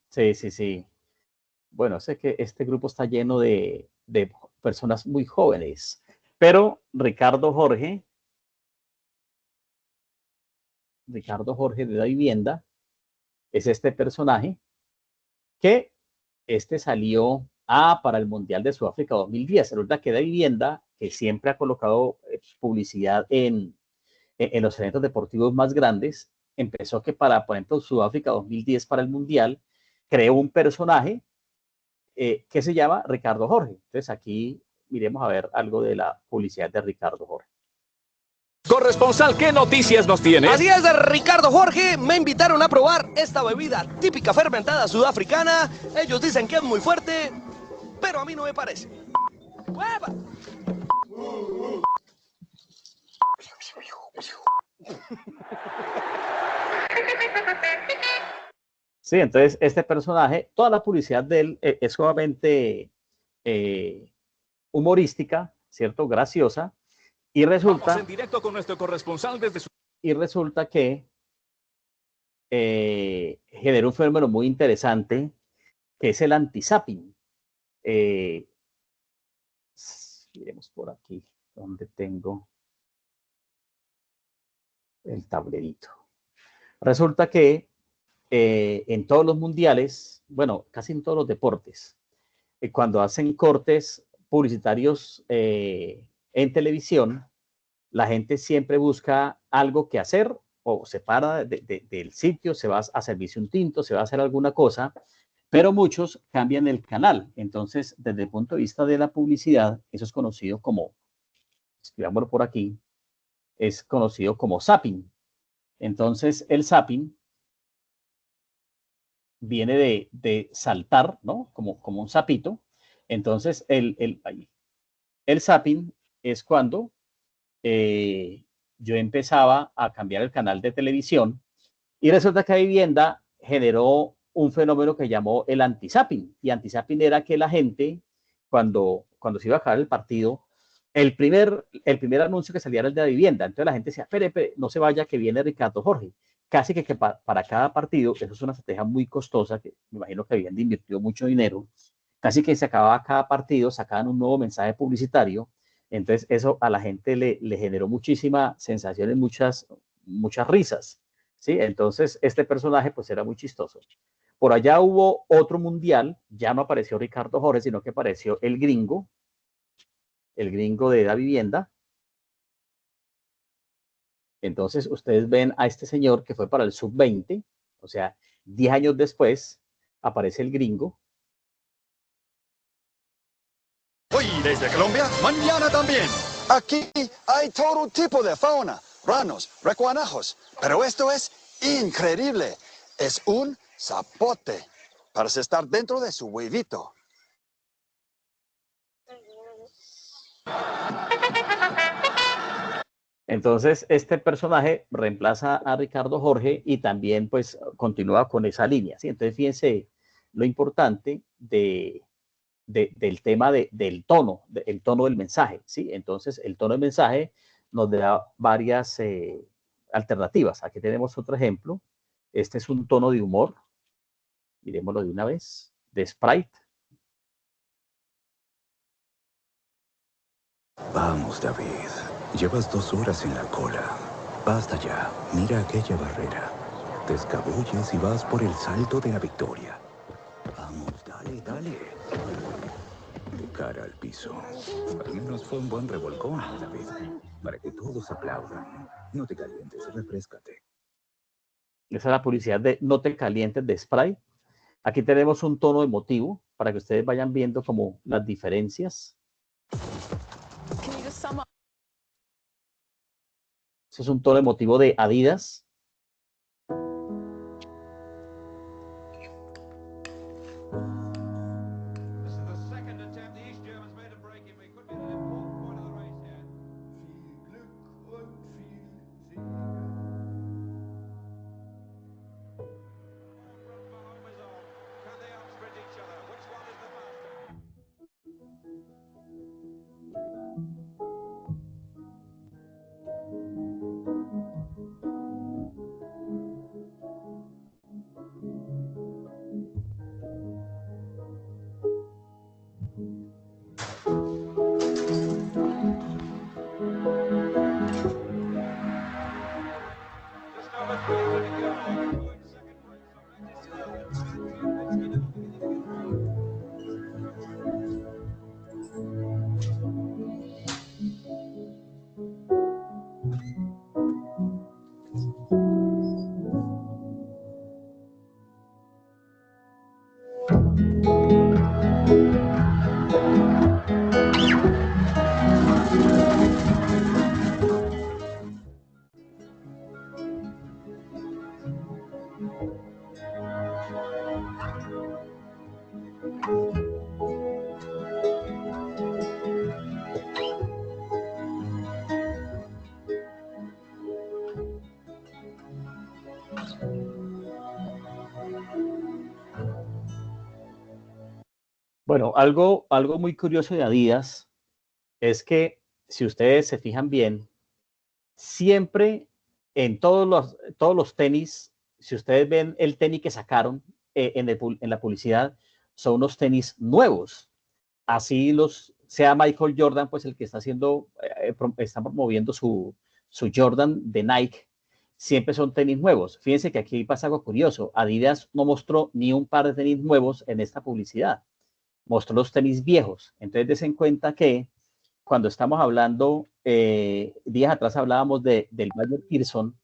Sí, sí, sí. Bueno, sé que este grupo está lleno de personas muy jóvenes, pero Ricardo Jorge de la Vivienda, es este personaje que salió para el Mundial de Sudáfrica 2010. Resulta que de Vivienda, que siempre ha colocado publicidad en los eventos deportivos más grandes, empezó que para, por ejemplo, Sudáfrica 2010 para el Mundial, creó un personaje que se llama Ricardo Jorge. Entonces aquí miremos a ver algo de la publicidad de Ricardo Jorge. Corresponsal, ¿qué noticias nos tiene? Así es, de Ricardo Jorge, me invitaron a probar esta bebida típica fermentada sudafricana. Ellos dicen que es muy fuerte, pero a mí no me parece. ¡Hueva! Sí, entonces este personaje, toda la publicidad de él es sumamente humorística, ¿cierto? Graciosa. Y resulta, Vamos en directo con nuestro corresponsal desde su... y resulta que generó un fenómeno muy interesante, que es el anti-zapping. Miremos por aquí, donde tengo el tablerito. Resulta que en todos los mundiales, bueno, casi en todos los deportes, cuando hacen cortes publicitarios en televisión, la gente siempre busca algo que hacer o se para del sitio, se va a servirse un tinto, se va a hacer alguna cosa, pero muchos cambian el canal. Entonces, desde el punto de vista de la publicidad, eso es conocido como, escribámoslo por aquí, es conocido como zapping. Entonces, el zapping viene de saltar, ¿no? Como un sapito. Entonces, el zapping es cuando yo empezaba a cambiar el canal de televisión y resulta que Vivienda generó un fenómeno que llamó el anti-zapping. Y anti-zapping era que la gente, cuando se iba a acabar el partido, el primer anuncio que salía era el de la Vivienda. Entonces la gente decía, espere, no se vaya, que viene Ricardo Jorge. Casi que para cada partido, eso es una estrategia muy costosa, que me imagino que Vivienda invirtió mucho dinero, casi que se acababa cada partido, sacaban un nuevo mensaje publicitario. Entonces eso a la gente le generó muchísima sensación y muchas risas, ¿sí? Entonces este personaje pues era muy chistoso. Por allá hubo otro mundial, ya no apareció Ricardo Jorge, sino que apareció el gringo de la Vivienda. Entonces ustedes ven a este señor que fue para el sub-20, o sea, 10 años después aparece el gringo. Hoy desde Colombia, mañana también. Aquí hay todo tipo de fauna, ranos, recuanajos, pero esto es increíble. Es un zapote para estar dentro de su huevito. Entonces, este personaje reemplaza a Ricardo Jorge y también pues continúa con esa línea, ¿sí? Entonces, fíjense lo importante del tema del tono, el tono del mensaje, ¿sí? Entonces, el tono del mensaje nos da varias alternativas. Aquí tenemos otro ejemplo. Este es un tono de humor. Miremoslo de una vez. De Sprite. Vamos, David. Llevas 2 horas en la cola. Basta ya. Mira aquella barrera. Te escabulles y vas por el salto de la victoria. Vamos, dale. De cara al piso. Al menos fue un buen revolcón, David. Para que todos aplaudan. No te calientes, refréscate. Esa es la publicidad de No te calientes de Sprite. Aquí tenemos un tono emotivo para que ustedes vayan viendo como las diferencias. Ese es un tono emotivo de Adidas. Bueno, algo muy curioso de Adidas es que, si ustedes se fijan bien, siempre en todos los tenis, si ustedes ven el tenis que sacaron en la publicidad, son unos tenis nuevos. Así sea Michael Jordan, pues el que está está promoviendo su Jordan de Nike, siempre son tenis nuevos. Fíjense que aquí pasa algo curioso. Adidas no mostró ni un par de tenis nuevos en esta publicidad. Mostró los tenis viejos. Entonces, des en cuenta que cuando estamos hablando, días atrás hablábamos del Bayer Pearson,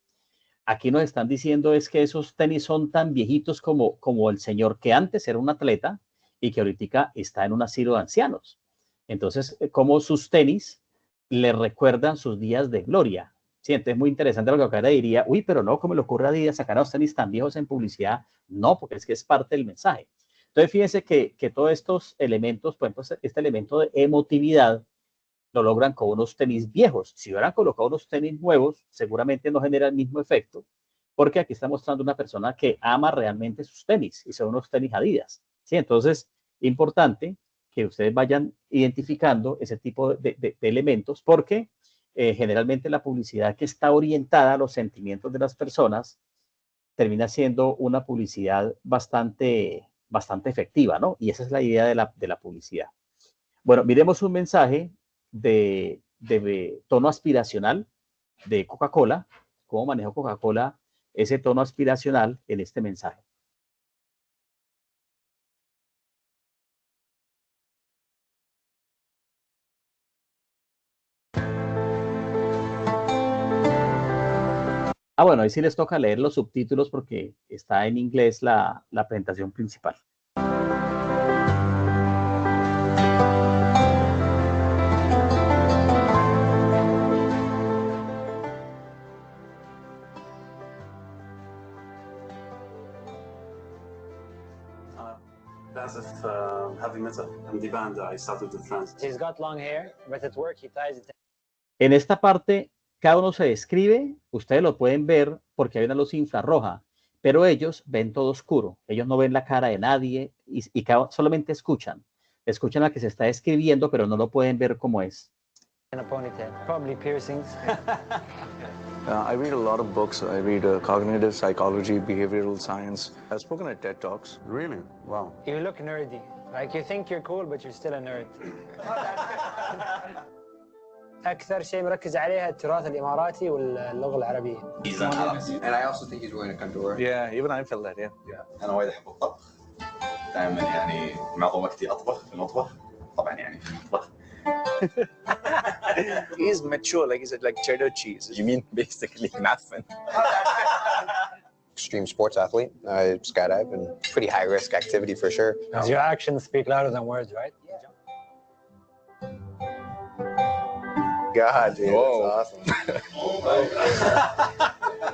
aquí nos están diciendo es que esos tenis son tan viejitos como el señor que antes era un atleta y que ahorita está en un asilo de ancianos. Entonces, como sus tenis le recuerdan sus días de gloria. Sí, entonces es muy interesante lo que acá diría, uy, pero no, ¿cómo le ocurre a Adidas sacar a los tenis tan viejos en publicidad? No, porque es que es parte del mensaje. Entonces, fíjense que todos estos elementos, por ejemplo, este elemento de emotividad, lo logran con unos tenis viejos. Si hubieran colocado unos tenis nuevos, seguramente no genera el mismo efecto, porque aquí está mostrando una persona que ama realmente sus tenis, y son unos tenis Adidas. ¿Sí? Entonces, importante que ustedes vayan identificando ese tipo de elementos, porque generalmente la publicidad que está orientada a los sentimientos de las personas termina siendo una publicidad bastante efectiva, ¿no? Y esa es la idea de la publicidad. Bueno, miremos un mensaje de tono aspiracional de Coca-Cola, cómo maneja Coca-Cola ese tono aspiracional en este mensaje. Bueno, ahí sí les toca leer los subtítulos porque está en inglés la presentación principal. Heavy metal and the band I started with trance. He's got long hair, but at work he ties it. En esta parte, cada uno se describe, ustedes lo pueden ver porque hay una luz infrarroja, pero ellos ven todo oscuro, ellos no ven la cara de nadie y solamente escuchan a que se está describiendo, pero no lo pueden ver como es. In a ponytail, probably piercings. I read a lot of books. I read cognitive psychology, behavioral science. I've spoken at TED Talks. Really? Wow. You look nerdy. Like you think you're cool, but you're still a nerd. أكثر شيء مركز عليها التراث الإماراتي واللغة العربية. He's an Arab, and I also think he's wearing a kandor. Yeah, even I felt that. Yeah. أنا وايد أحب الطبخ. دائما يعني معظم وقتي أطبخ في المطبخ. طبعا يعني في المطبخ. He's mature, like he's like cheddar cheese. You mean basically معفن. Extreme sports athlete. I skydive and pretty high risk activity for sure. Your actions speak louder than words, right? God, dude, that's awesome.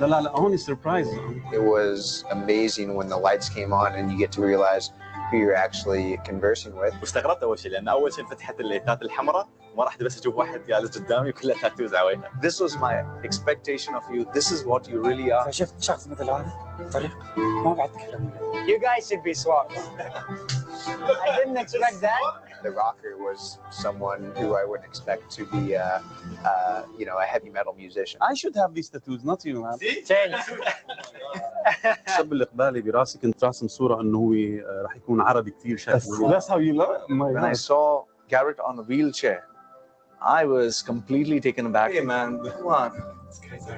لا هون surprise. It was amazing when the lights came on and you get to realize who you're actually conversing with. واستغربت اول شيء لان اول شيء فتحت الليتات الحمراء ما رحت بس اشوف واحد جالس قدامي كلها تاتوز على وجهه. This was my expectation of you. This is what you really are. فشفت شخص مثل هذا طريق ما بعد تكلم. You guys should be swapped. I didn't expect that. The rocker was someone who I wouldn't expect to be, you know, a heavy metal musician. I should have these tattoos, not you, man. Change. الشاب اللي قبالي براسي كنت راسم صورة إنه هو راح يكون عربي كثير شكله. That's how you look. When I saw Garrett on a wheelchair, I was completely taken aback. Hey, man, come on. It's crazy.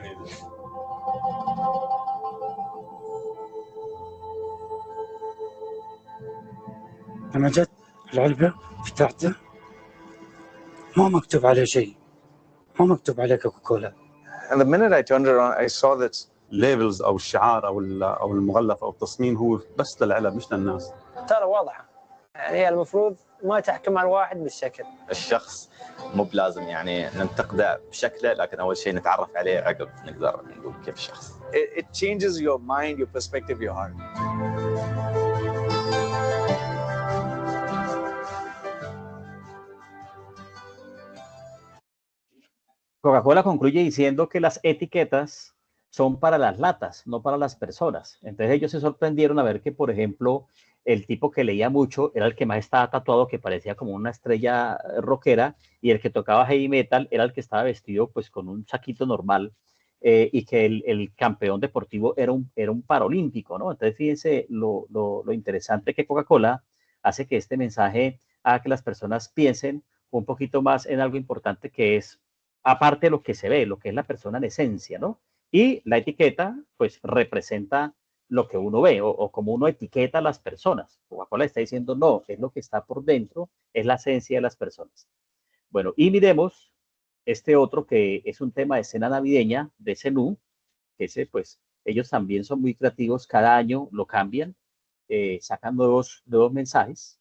لما جت العلبة فتحته ما مكتوب عليه شيء ما مكتوب عليه كوكاكولا. And the minute I turned around, I saw that الليبلز او الشعار او المغلف او التصميم هو بس للعلب مش للناس. ترى واضحه، يعني هي المفروض ما تحكم على الواحد بالشكل. الشخص مو بلازم يعني ننتقده بشكله، لكن اول شيء نتعرف عليه عقب نقدر نقول كيف الشخص. It changes your mind, your perspective, your heart. Coca-Cola concluye diciendo que las etiquetas son para las latas, no para las personas. Entonces ellos se sorprendieron a ver que, por ejemplo, el tipo que leía mucho era el que más estaba tatuado, que parecía como una estrella rockera, y el que tocaba heavy metal era el que estaba vestido pues con un saquito normal, y que el campeón deportivo era un paralímpico, ¿no? Entonces fíjense lo interesante que Coca-Cola hace que este mensaje haga que las personas piensen un poquito más en algo importante, que es aparte de lo que se ve, lo que es la persona en esencia, ¿no? Y la etiqueta, pues, representa lo que uno ve o como uno etiqueta a las personas. Coca-Cola está diciendo, no, es lo que está por dentro, es la esencia de las personas. Bueno, y miremos este otro que es un tema de cena navideña de Zenú, que ese, pues, ellos también son muy creativos, cada año lo cambian, sacan nuevos mensajes.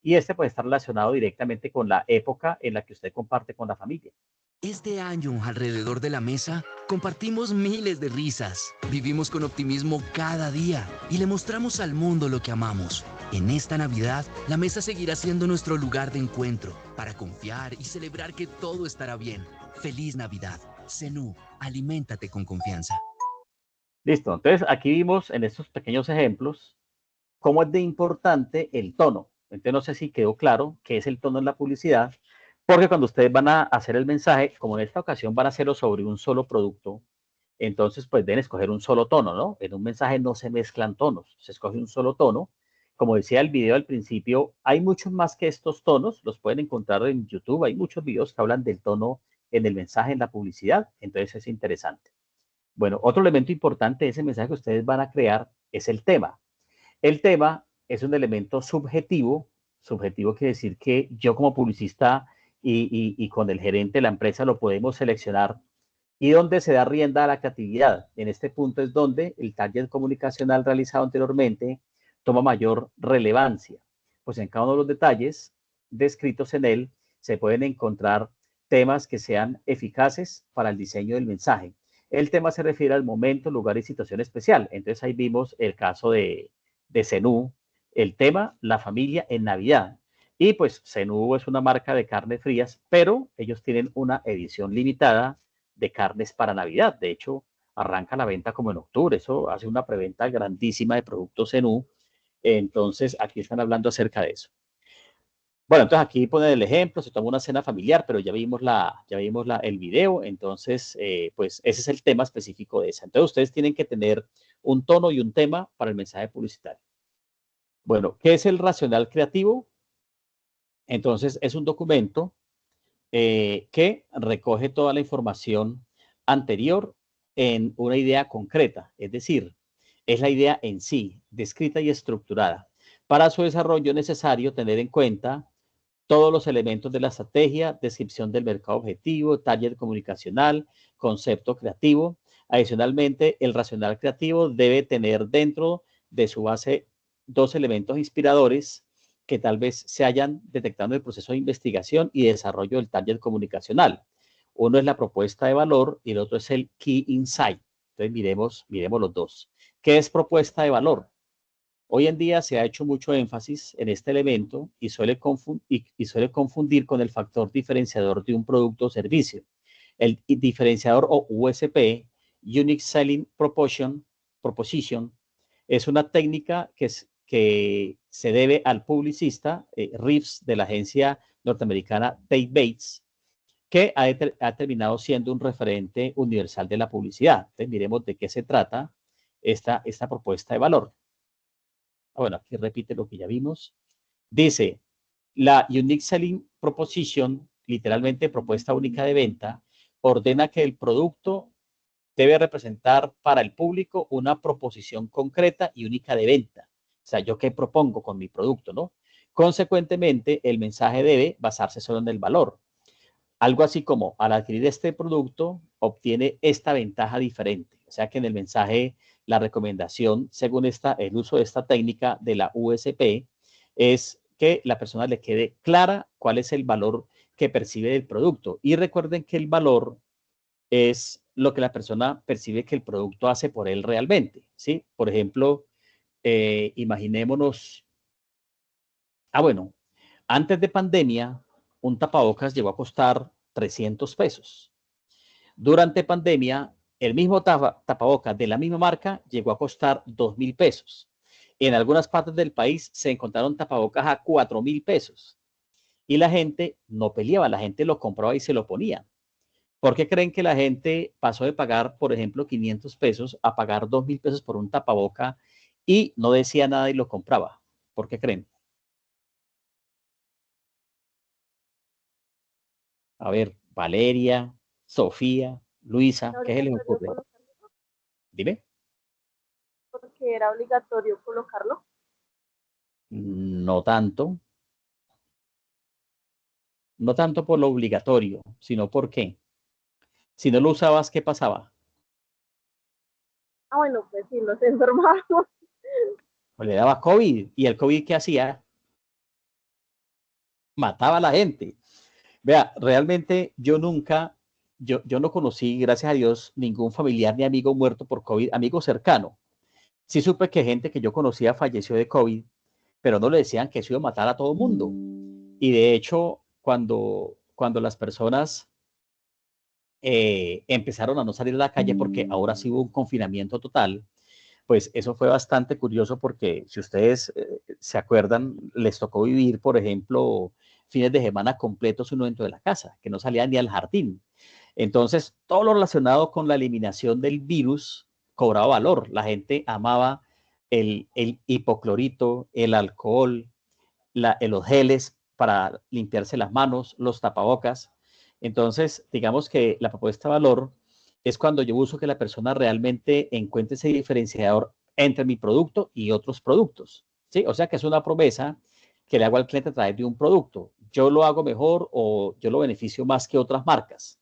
Y este puede estar relacionado directamente con la época en la que usted comparte con la familia. Este año, alrededor de la mesa, compartimos miles de risas, vivimos con optimismo cada día y le mostramos al mundo lo que amamos. En esta Navidad, la mesa seguirá siendo nuestro lugar de encuentro para confiar y celebrar que todo estará bien. ¡Feliz Navidad! Zenú, aliméntate con confianza. Listo, entonces aquí vimos en estos pequeños ejemplos cómo es de importante el tono. Entonces no sé si quedó claro qué es el tono en la publicidad, porque cuando ustedes van a hacer el mensaje, como en esta ocasión van a hacerlo sobre un solo producto, entonces pues deben escoger un solo tono, ¿no? En un mensaje no se mezclan tonos, se escoge un solo tono. Como decía el video al principio, hay muchos más que estos tonos, los pueden encontrar en YouTube, hay muchos videos que hablan del tono en el mensaje, en la publicidad, entonces es interesante. Bueno, otro elemento importante de ese mensaje que ustedes van a crear es el tema. El tema es un elemento subjetivo. Subjetivo quiere decir que yo como publicista y con el gerente de la empresa lo podemos seleccionar. ¿Y dónde se da rienda a la creatividad? En este punto es donde el target comunicacional realizado anteriormente toma mayor relevancia. Pues en cada uno de los detalles descritos en él se pueden encontrar temas que sean eficaces para el diseño del mensaje. El tema se refiere al momento, lugar y situación especial. Entonces ahí vimos el caso de Zenú, el tema, la familia en Navidad. Y pues Zenú es una marca de carnes frías, pero ellos tienen una edición limitada de carnes para Navidad. De hecho, arranca la venta como en octubre. Eso hace una preventa grandísima de productos Zenú. Entonces aquí están hablando acerca de eso. Bueno, entonces aquí ponen el ejemplo, se toma una cena familiar, pero ya vimos el video, entonces pues ese es el tema específico de esa. Entonces ustedes tienen que tener un tono y un tema para el mensaje publicitario. Bueno, ¿qué es el racional creativo? Entonces es un documento que recoge toda la información anterior en una idea concreta, es decir, es la idea en sí, descrita y estructurada. Para su desarrollo es necesario tener en cuenta todos los elementos de la estrategia, descripción del mercado objetivo, target comunicacional, concepto creativo. Adicionalmente, el racional creativo debe tener dentro de su base dos elementos inspiradores que tal vez se hayan detectado en el proceso de investigación y desarrollo del target comunicacional. Uno es la propuesta de valor y el otro es el key insight. Entonces, miremos los dos. ¿Qué es propuesta de valor? Hoy en día se ha hecho mucho énfasis en este elemento y suele confundir con el factor diferenciador de un producto o servicio. El diferenciador o USP, Unique Selling Proposition, es una técnica que se debe al publicista Reeves de la agencia norteamericana Tate Bates, que ha terminado siendo un referente universal de la publicidad. Entonces, miremos de qué se trata esta propuesta de valor. Bueno, aquí repite lo que ya vimos. Dice, la Unique Selling Proposition, literalmente propuesta única de venta, ordena que el producto debe representar para el público una proposición concreta y única de venta. O sea, ¿yo qué propongo con mi producto, no? Consecuentemente, el mensaje debe basarse solo en el valor. Algo así como, al adquirir este producto, obtiene esta ventaja diferente. O sea que en el mensaje, la recomendación, según el uso de esta técnica de la USP, es que la persona le quede clara cuál es el valor que percibe del producto. Y recuerden que el valor es lo que la persona percibe que el producto hace por él realmente, ¿sí? Por ejemplo, imaginémonos, bueno, antes de pandemia, un tapabocas llegó a costar 300 pesos. Durante pandemia, el mismo tapabocas de la misma marca llegó a costar 2.000 pesos. En algunas partes del país se encontraron tapabocas a 4.000 pesos. Y la gente no peleaba, la gente lo compraba y se lo ponía. ¿Por qué creen que la gente pasó de pagar, por ejemplo, 500 pesos a pagar 2.000 pesos por un tapaboca y no decía nada y lo compraba? ¿Por qué creen? A ver, Valeria, Sofía, Luisa, ¿qué se les ocurre? Dime. Porque era obligatorio colocarlo. No tanto. No tanto por lo obligatorio, sino por qué. Si no lo usabas, ¿qué pasaba? Bueno, pues sí, nos enfermamos. Pues le daba COVID. ¿Y el COVID qué hacía? Mataba a la gente. Vea, realmente yo nunca, yo no conocí, gracias a Dios, ningún familiar ni amigo muerto por COVID, amigo cercano. Sí supe que gente que yo conocía falleció de COVID, pero no le decían que eso iba a matar a todo el mundo. Y de hecho, cuando las personas empezaron a no salir a la calle porque ahora sí hubo un confinamiento total, pues eso fue bastante curioso porque si ustedes se acuerdan, les tocó vivir, por ejemplo, fines de semana completos uno dentro de la casa, que no salía ni al jardín. Entonces, todo lo relacionado con la eliminación del virus cobraba valor. La gente amaba el hipoclorito, el alcohol, los geles para limpiarse las manos, los tapabocas. Entonces, digamos que la propuesta de valor es cuando yo uso que la persona realmente encuentre ese diferenciador entre mi producto y otros productos, ¿sí? O sea que es una promesa que le hago al cliente a través de un producto. Yo lo hago mejor o yo lo beneficio más que otras marcas.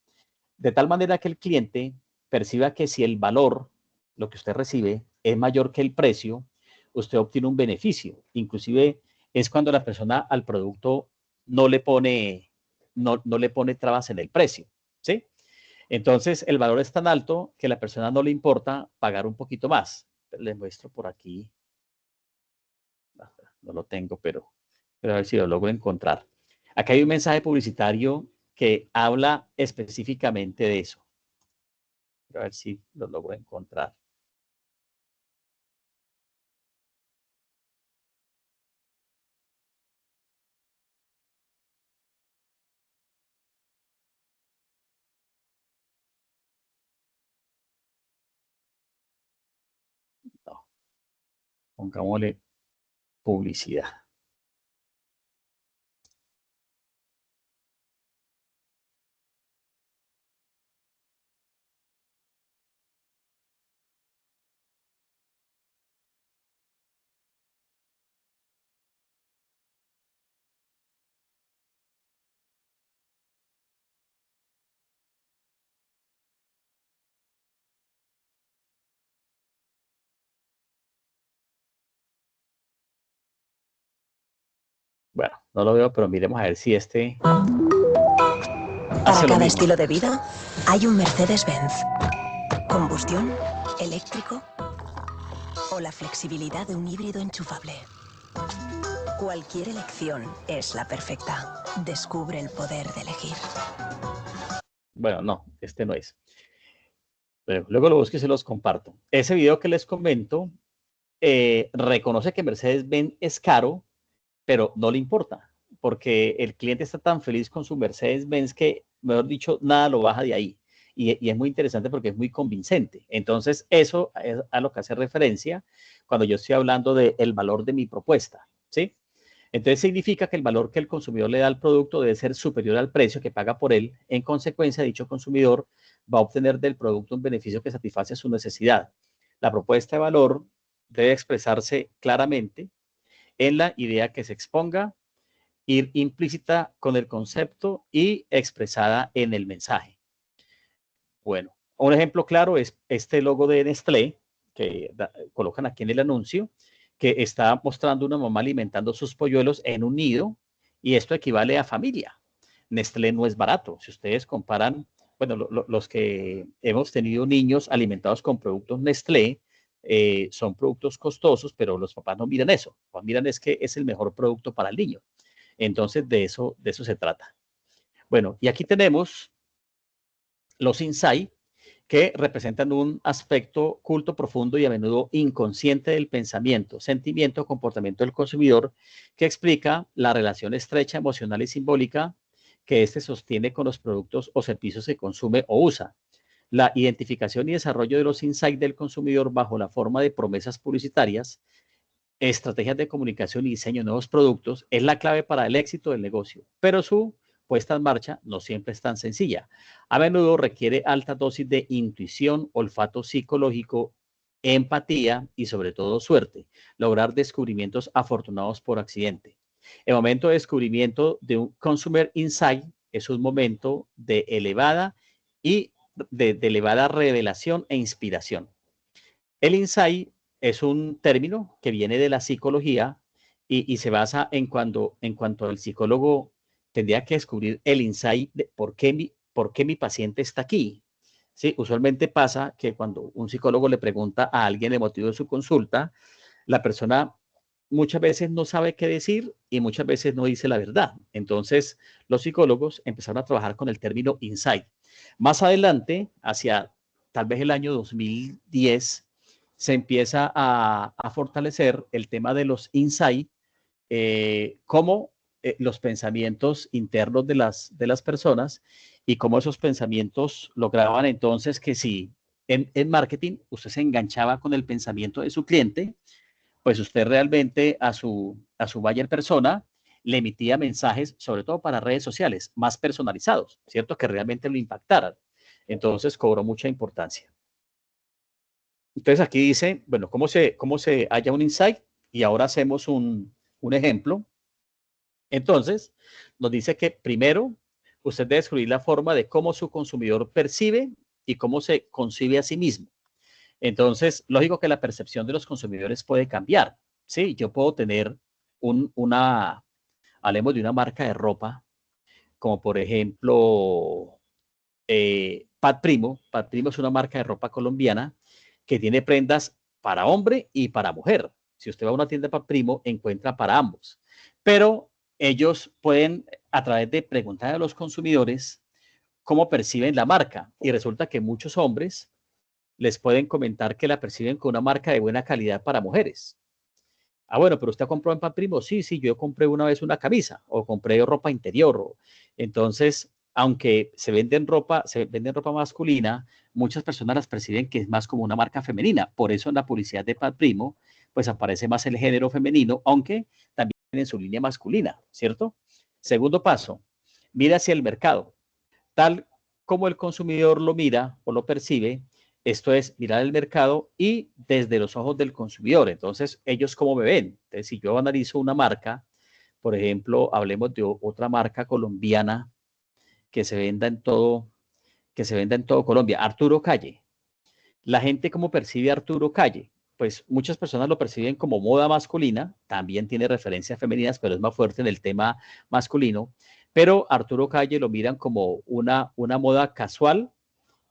De tal manera que el cliente perciba que si el valor, lo que usted recibe, es mayor que el precio, usted obtiene un beneficio. Inclusive es cuando la persona al producto no le pone trabas en el precio, ¿sí? Entonces, el valor es tan alto que a la persona no le importa pagar un poquito más. Les muestro por aquí. No lo tengo, pero a ver si lo logro encontrar. Acá hay un mensaje publicitario que habla específicamente de eso. A ver si lo logro encontrar. No. Pongámosle publicidad. Bueno, no lo veo, pero miremos a ver si este... Para cada estilo de vida hay un Mercedes-Benz. Combustión, eléctrico o la flexibilidad de un híbrido enchufable. Cualquier elección es la perfecta. Descubre el poder de elegir. Bueno, no, este no es. Pero luego lo busco y se los comparto. Ese video que les comento reconoce que Mercedes-Benz es caro, pero no le importa, porque el cliente está tan feliz con su Mercedes-Benz que, mejor dicho, nada lo baja de ahí. Y es muy interesante porque es muy convincente. Entonces, eso es a lo que hace referencia cuando yo estoy hablando del valor de mi propuesta, ¿sí? Entonces, significa que el valor que el consumidor le da al producto debe ser superior al precio que paga por él. En consecuencia, dicho consumidor va a obtener del producto un beneficio que satisface su necesidad. La propuesta de valor debe expresarse claramente en la idea que se exponga, ir implícita con el concepto y expresada en el mensaje. Bueno, Un ejemplo claro es este logo de Nestlé, que colocan aquí en el anuncio, que está mostrando una mamá alimentando sus polluelos en un nido, y esto equivale a familia. Nestlé no es barato. Si ustedes comparan, bueno, los que hemos tenido niños alimentados con productos Nestlé, son productos costosos, pero los papás no miran eso. Miran es que es el mejor producto para el niño. Entonces, de eso se trata. Bueno, y aquí tenemos los insights, que representan un aspecto culto, profundo y a menudo inconsciente del pensamiento, sentimiento, comportamiento del consumidor, que explica la relación estrecha, emocional y simbólica que éste sostiene con los productos o servicios que consume o usa. La identificación y desarrollo de los insights del consumidor bajo la forma de promesas publicitarias, estrategias de comunicación y diseño de nuevos productos es la clave para el éxito del negocio, pero su puesta en marcha no siempre es tan sencilla. A menudo requiere alta dosis de intuición, olfato psicológico, empatía y sobre todo suerte. Lograr descubrimientos afortunados por accidente. El momento de descubrimiento de un Consumer Insight es un momento de elevada revelación e inspiración. El insight es un término que viene de la psicología y se basa en cuanto el psicólogo tendría que descubrir el insight de por qué mi paciente está aquí. ¿Sí? Usualmente pasa que cuando un psicólogo le pregunta a alguien el motivo de su consulta, la persona muchas veces no sabe qué decir y muchas veces no dice la verdad. Entonces, los psicólogos empezaron a trabajar con el término insight. Más adelante, hacia tal vez el año 2010, se empieza a fortalecer el tema de los insights, como los pensamientos internos de las personas y cómo esos pensamientos lograban entonces que si en marketing usted se enganchaba con el pensamiento de su cliente, pues usted realmente a su buyer persona le emitía mensajes, sobre todo para redes sociales, más personalizados, ¿cierto? Que realmente lo impactaran. Entonces cobró mucha importancia. Entonces aquí dice, bueno, cómo se halla un insight, y ahora hacemos un ejemplo. Entonces, nos dice que primero usted debe descubrir la forma de cómo su consumidor percibe y cómo se concibe a sí mismo. Entonces, lógico que la percepción de los consumidores puede cambiar. Sí, yo puedo tener hablemos de una marca de ropa, como por ejemplo, Pat Primo. Pat Primo es una marca de ropa colombiana que tiene prendas para hombre y para mujer. Si usted va a una tienda Pat Primo, encuentra para ambos. Pero ellos pueden, a través de preguntar a los consumidores cómo perciben la marca, y resulta que muchos hombres les pueden comentar que la perciben con una marca de buena calidad para mujeres. Ah, bueno, pero usted compró en Pat Primo. Sí, yo compré una vez una camisa o compré ropa interior. Entonces, aunque se venden ropa masculina, muchas personas las perciben que es más como una marca femenina. Por eso en la publicidad de Pat Primo, pues aparece más el género femenino, aunque también en su línea masculina, ¿cierto? Segundo paso, mira hacia el mercado. Tal como el consumidor lo mira o lo percibe, esto es mirar el mercado y desde los ojos del consumidor. Entonces, ellos cómo me ven. Entonces, si yo analizo una marca, por ejemplo, hablemos de otra marca colombiana que se venda en todo Colombia, Arturo Calle. La gente cómo percibe a Arturo Calle. Pues muchas personas lo perciben como moda masculina, también tiene referencias femeninas, pero es más fuerte en el tema masculino. Pero Arturo Calle lo miran como una moda casual,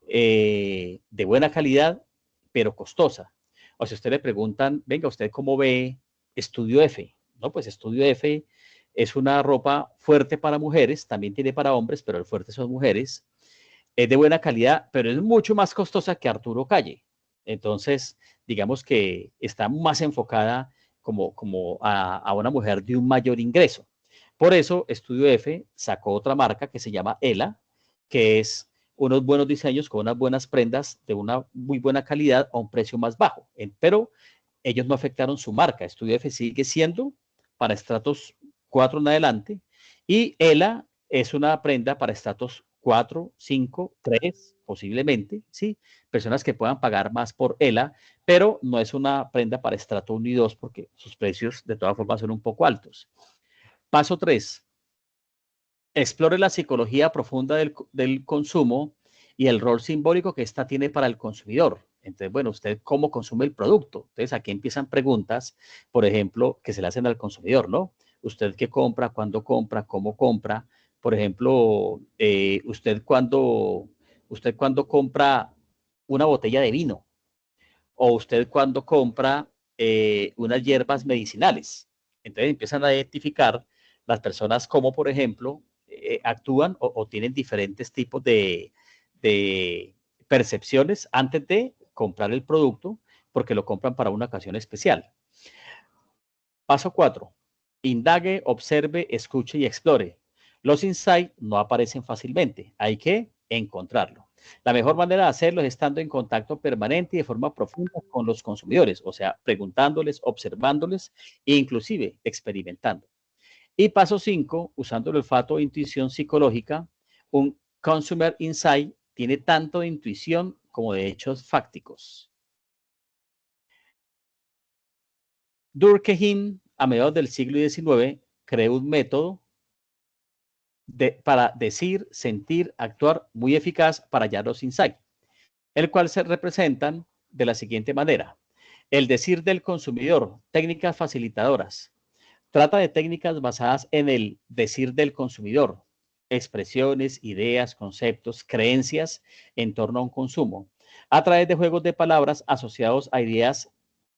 de buena calidad, pero costosa. O si usted le preguntan, venga, ¿usted cómo ve Estudio F? No, pues Estudio F es una ropa fuerte para mujeres, también tiene para hombres, pero el fuerte son mujeres. Es de buena calidad, pero es mucho más costosa que Arturo Calle. Entonces, digamos que está más enfocada como a una mujer de un mayor ingreso. Por eso, Estudio F sacó otra marca que se llama Ela, que es unos buenos diseños con unas buenas prendas de una muy buena calidad a un precio más bajo. Pero ellos no afectaron su marca. Estudio F sigue siendo para estratos 4 en adelante, y Ela es una prenda para estratos 4, 5, 3, posiblemente, ¿sí? Personas que puedan pagar más por Ela, pero no es una prenda para estrato 1 y 2 porque sus precios de todas formas son un poco altos. Paso 3. Explore la psicología profunda del consumo y el rol simbólico que ésta tiene para el consumidor. Entonces, bueno, usted cómo consume el producto. Entonces, aquí empiezan preguntas, por ejemplo, que se le hacen al consumidor, ¿no? Usted qué compra, cuándo compra, cómo compra. Por ejemplo, usted cuando compra una botella de vino o usted cuando compra unas hierbas medicinales. Entonces empiezan a identificar las personas como, por ejemplo, actúan o tienen diferentes tipos de percepciones antes de comprar el producto porque lo compran para una ocasión especial. Paso 4. Indague, observe, escuche y explore. Los insights no aparecen fácilmente. Hay que encontrarlo. La mejor manera de hacerlo es estando en contacto permanente y de forma profunda con los consumidores, o sea, preguntándoles, observándoles e inclusive experimentando. Y paso 5, usando el olfato e intuición psicológica, un consumer insight tiene tanto de intuición como de hechos fácticos. Durkheim, a mediados del siglo XIX, creó un método para decir, sentir, actuar muy eficaz para hallar los insights, el cual se representan de la siguiente manera. El decir del consumidor, técnicas facilitadoras. Trata de técnicas basadas en el decir del consumidor, expresiones, ideas, conceptos, creencias en torno a un consumo, a través de juegos de palabras asociados a ideas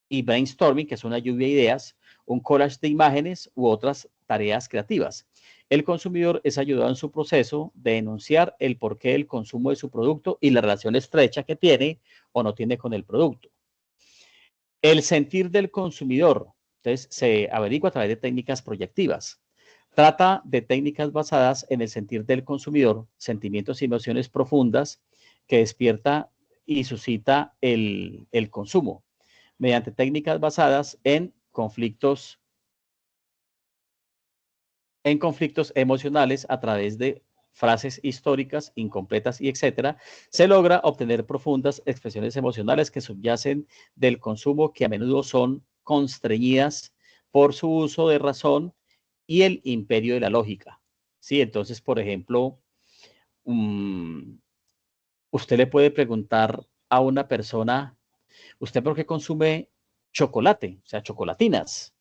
y brainstorming, que es una lluvia de ideas, un collage de imágenes u otras tareas creativas. El consumidor es ayudado en su proceso de enunciar el porqué del consumo de su producto y la relación estrecha que tiene o no tiene con el producto. El sentir del consumidor, entonces, se averigua a través de técnicas proyectivas. Trata de técnicas basadas en el sentir del consumidor, sentimientos y emociones profundas que despierta y suscita el consumo, mediante técnicas basadas en conflictos emocionales a través de frases históricas, incompletas y etcétera, se logra obtener profundas expresiones emocionales que subyacen del consumo, que a menudo son constreñidas por su uso de razón y el imperio de la lógica. ¿Sí? Entonces, por ejemplo, usted le puede preguntar a una persona, ¿usted por qué consume chocolate? O sea, chocolatinas.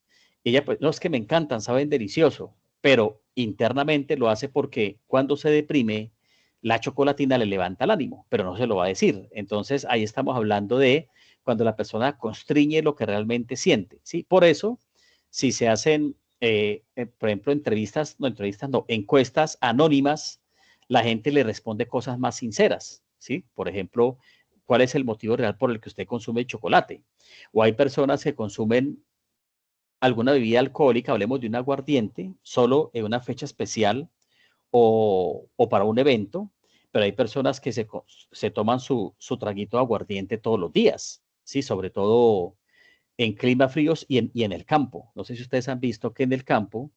Y ella, pues, no, es que me encantan, saben delicioso, pero internamente lo hace porque cuando se deprime, la chocolatina le levanta el ánimo, pero no se lo va a decir. Entonces, ahí estamos hablando de cuando la persona constriñe lo que realmente siente, ¿sí? Por eso, si se hacen, por ejemplo, encuestas anónimas, la gente le responde cosas más sinceras, ¿sí? Por ejemplo, ¿cuál es el motivo real por el que usted consume chocolate? O hay personas que consumen alguna bebida alcohólica, hablemos de un aguardiente, solo en una fecha especial o para un evento, pero hay personas que se toman su traguito de aguardiente todos los días, ¿sí? Sobre todo en climas fríos y en el campo. No sé si ustedes han visto que en el campo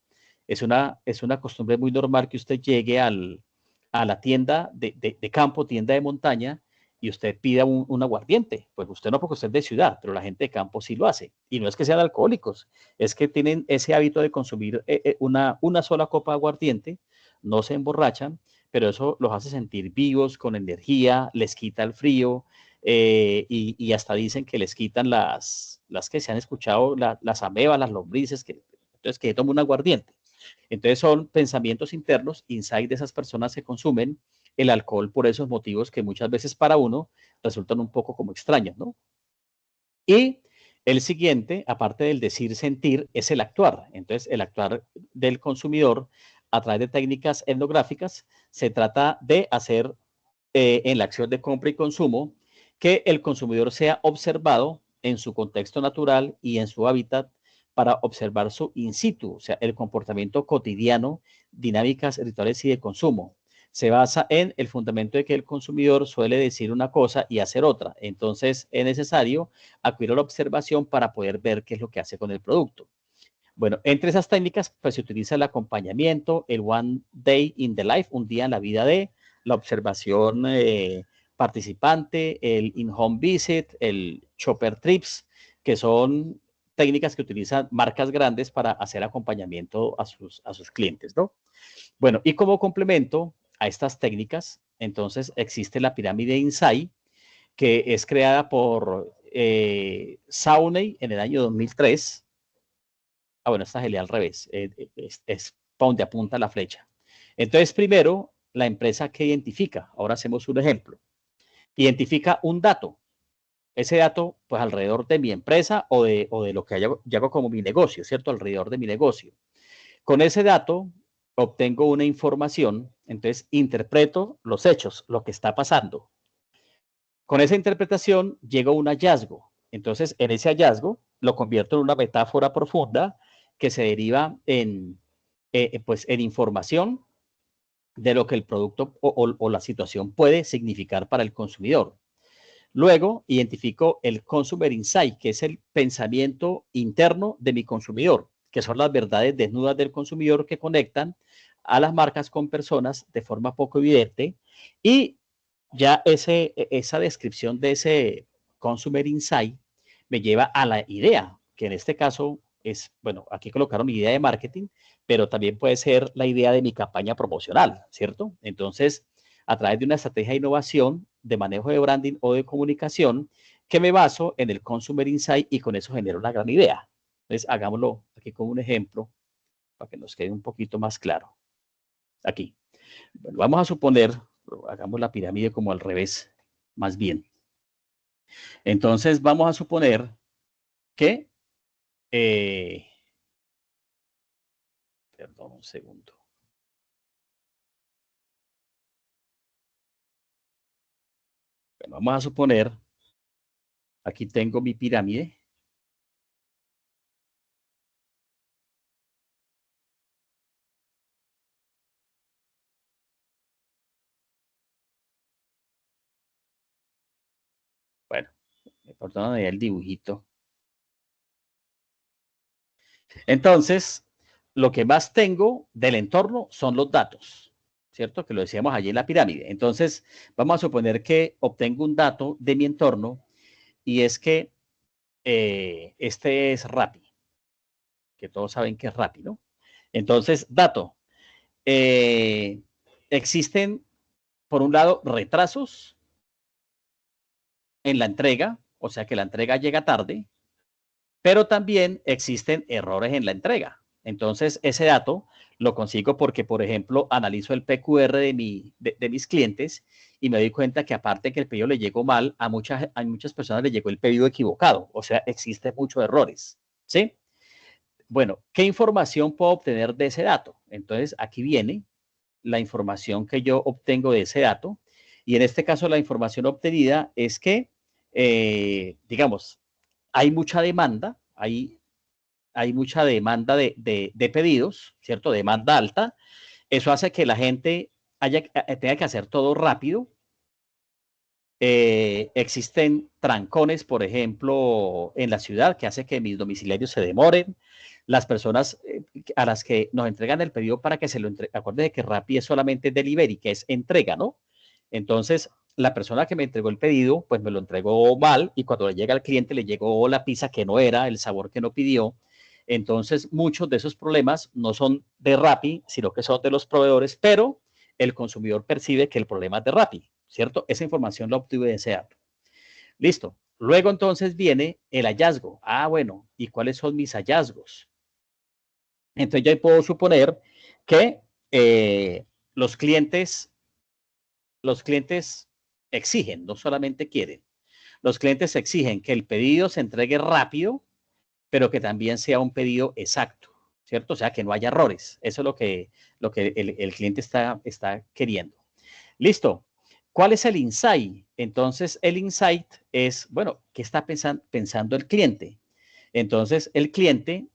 es una costumbre muy normal que usted llegue a la tienda de campo, tienda de montaña, y usted pida un aguardiente. Pues usted no, porque usted es de ciudad, pero la gente de campo sí lo hace. Y no es que sean alcohólicos, es que tienen ese hábito de consumir una sola copa de aguardiente, no se emborrachan, pero eso los hace sentir vivos, con energía, les quita el frío, y hasta dicen que les quitan las que se han escuchado, las amebas, las lombrices, entonces que toman un aguardiente. Entonces son pensamientos internos, insight de esas personas que consumen el alcohol por esos motivos que muchas veces para uno resultan un poco como extraños, ¿no? Y el siguiente, aparte del decir, sentir, es el actuar. Entonces, el actuar del consumidor a través de técnicas etnográficas se trata de hacer en la acción de compra y consumo que el consumidor sea observado en su contexto natural y en su hábitat para observar su in situ, o sea, el comportamiento cotidiano, dinámicas, rituales y de consumo. Se basa en el fundamento de que el consumidor suele decir una cosa y hacer otra. Entonces, es necesario acudir a la observación para poder ver qué es lo que hace con el producto. Bueno, entre esas técnicas, pues se utiliza el acompañamiento, el one day in the life, un día en la vida de, la observación participante, el in-home visit, el shopper trips, que son técnicas que utilizan marcas grandes para hacer acompañamiento a sus clientes, ¿no? Bueno, y como complemento a estas técnicas, entonces existe la pirámide Insight, que es creada por Sawney en el año 2003. Ah, bueno, esta sería al revés, es para donde apunta la flecha. Entonces, primero, la empresa que identifica, ahora hacemos un ejemplo, identifica un dato. Ese dato, pues alrededor de mi empresa o de lo que yo hago como mi negocio, ¿cierto? Alrededor de mi negocio. Con ese dato obtengo una información, entonces interpreto los hechos, lo que está pasando. Con esa interpretación llego a un hallazgo. Entonces, en ese hallazgo lo convierto en una metáfora profunda que se deriva pues, en información de lo que el producto o la situación puede significar para el consumidor. Luego, identifico el Consumer Insight, que es el pensamiento interno de mi consumidor, que son las verdades desnudas del consumidor que conectan a las marcas con personas de forma poco evidente. Y ya esa descripción de ese Consumer Insight me lleva a la idea, que en este caso es, bueno, aquí colocaron mi idea de marketing, pero también puede ser la idea de mi campaña promocional, ¿cierto? Entonces, a través de una estrategia de innovación, de manejo de branding o de comunicación, que me baso en el Consumer Insight y con eso genero una gran idea. Entonces, hagámoslo aquí con un ejemplo para que nos quede un poquito más claro. Aquí. Bueno, vamos a suponer, hagamos la pirámide como al revés, más bien. Entonces, vamos a suponer que, perdón, un segundo. Bueno, vamos a suponer, aquí tengo mi pirámide. Bueno, me perdonan ahí el dibujito. Entonces, lo que más tengo del entorno son los datos, ¿cierto? Que lo decíamos allí en la pirámide. Entonces, vamos a suponer que obtengo un dato de mi entorno y es que este es Rappi, que todos saben que es Rappi, ¿no? Entonces, dato. Existen, por un lado, retrasos en la entrega, o sea que la entrega llega tarde, pero también existen errores en la entrega. Entonces, ese dato lo consigo porque, por ejemplo, analizo el PQR de mis clientes y me doy cuenta que aparte que el pedido le llegó mal, a muchas personas le llegó el pedido equivocado. O sea, existen muchos errores, ¿sí? Bueno, ¿qué información puedo obtener de ese dato? Entonces, aquí viene la información que yo obtengo de ese dato. Y en este caso, la información obtenida es que, digamos, hay mucha demanda, hay mucha demanda de pedidos, ¿cierto? Demanda alta. Eso hace que la gente tenga que hacer todo rápido. Existen trancones, por ejemplo, en la ciudad, que hace que mis domiciliarios se demoren. Las personas a las que nos entregan el pedido para que se lo entreguen, acuérdense que Rappi es solamente delivery, que es entrega, ¿no? Entonces, la persona que me entregó el pedido, pues me lo entregó mal y cuando le llega al cliente le llegó la pizza que no era, el sabor que no pidió. Entonces, muchos de esos problemas no son de Rappi, sino que son de los proveedores, pero el consumidor percibe que el problema es de Rappi, ¿cierto? Esa información la obtuve de ese app. Listo. Luego entonces viene el hallazgo. Ah, bueno, ¿y cuáles son mis hallazgos? Entonces yo puedo suponer que los clientes exigen, no solamente quieren. Los clientes exigen que el pedido se entregue rápido, pero que también sea un pedido exacto, ¿cierto? O sea, que no haya errores. Eso es lo que el cliente está queriendo. Listo. ¿Cuál es el insight? Entonces, el insight es, bueno, ¿qué está pensando el cliente? Entonces, el cliente,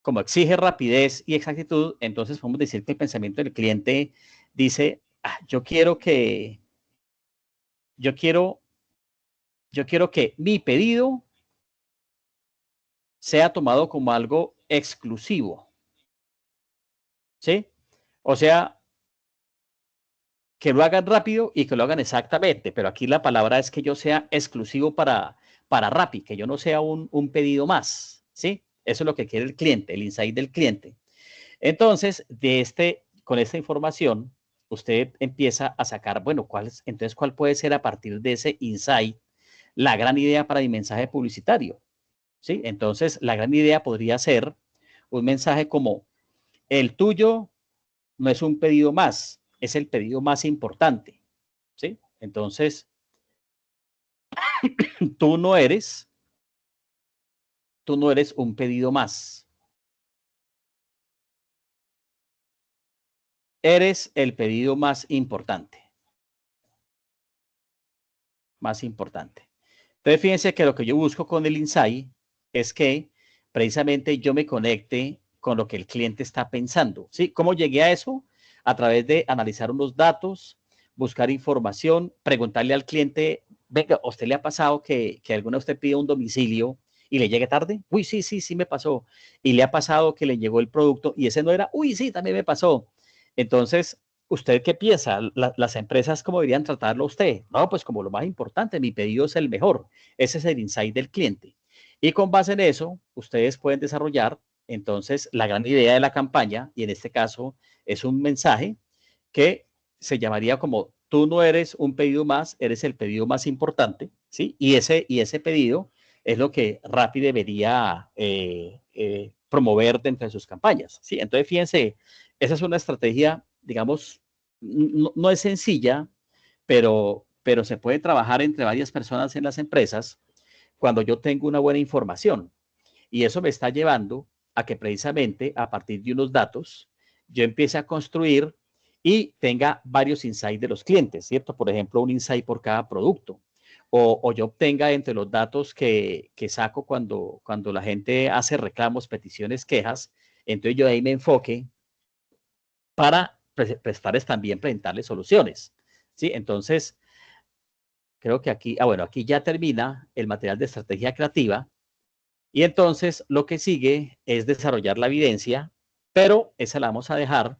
como exige rapidez y exactitud, entonces podemos decir que el pensamiento del cliente dice, yo quiero que mi pedido sea tomado como algo exclusivo, ¿sí? O sea, que lo hagan rápido y que lo hagan exactamente, pero aquí la palabra es que yo sea exclusivo para Rappi, que yo no sea un pedido más, ¿sí? Eso es lo que quiere el cliente, el insight del cliente. Entonces, con esta información, usted empieza a sacar, bueno, entonces, ¿cuál puede ser a partir de ese insight la gran idea para mi mensaje publicitario? ¿Sí? Entonces, la gran idea podría ser un mensaje como, el tuyo no es un pedido más, es el pedido más importante. ¿Sí? Entonces, tú no eres un pedido más. Eres el pedido más importante. Más importante. Entonces, fíjense que lo que yo busco con el insight es que precisamente yo me conecte con lo que el cliente está pensando. ¿Sí? ¿Cómo llegué a eso? A través de analizar unos datos, buscar información, preguntarle al cliente, venga, ¿a usted le ha pasado que alguna vez usted pide un domicilio y le llegue tarde? Uy, sí, sí, sí me pasó. Y le ha pasado que le llegó el producto y ese no era, uy, sí, también me pasó. Entonces, ¿usted qué piensa? ¿Las empresas cómo deberían tratarlo a usted? No, pues como lo más importante, mi pedido es el mejor. Ese es el insight del cliente. Y con base en eso, ustedes pueden desarrollar entonces la gran idea de la campaña, y en este caso es un mensaje que se llamaría como, tú no eres un pedido más, eres el pedido más importante, ¿sí? Y ese pedido es lo que Rappi debería promover dentro de sus campañas, ¿sí? Entonces, fíjense, esa es una estrategia, digamos, no es sencilla, pero se puede trabajar entre varias personas en las empresas cuando yo tengo una buena información. Y eso me está llevando a que precisamente a partir de unos datos yo empiece a construir y tenga varios insights de los clientes, ¿cierto? Por ejemplo, un insight por cada producto. O yo obtenga entre los datos que saco cuando la gente hace reclamos, peticiones, quejas, entonces yo ahí me enfoque para prestarles también, presentarles soluciones, ¿sí? Entonces, creo que aquí, bueno, aquí ya termina el material de estrategia creativa. Y entonces lo que sigue es desarrollar la evidencia, pero esa la vamos a dejar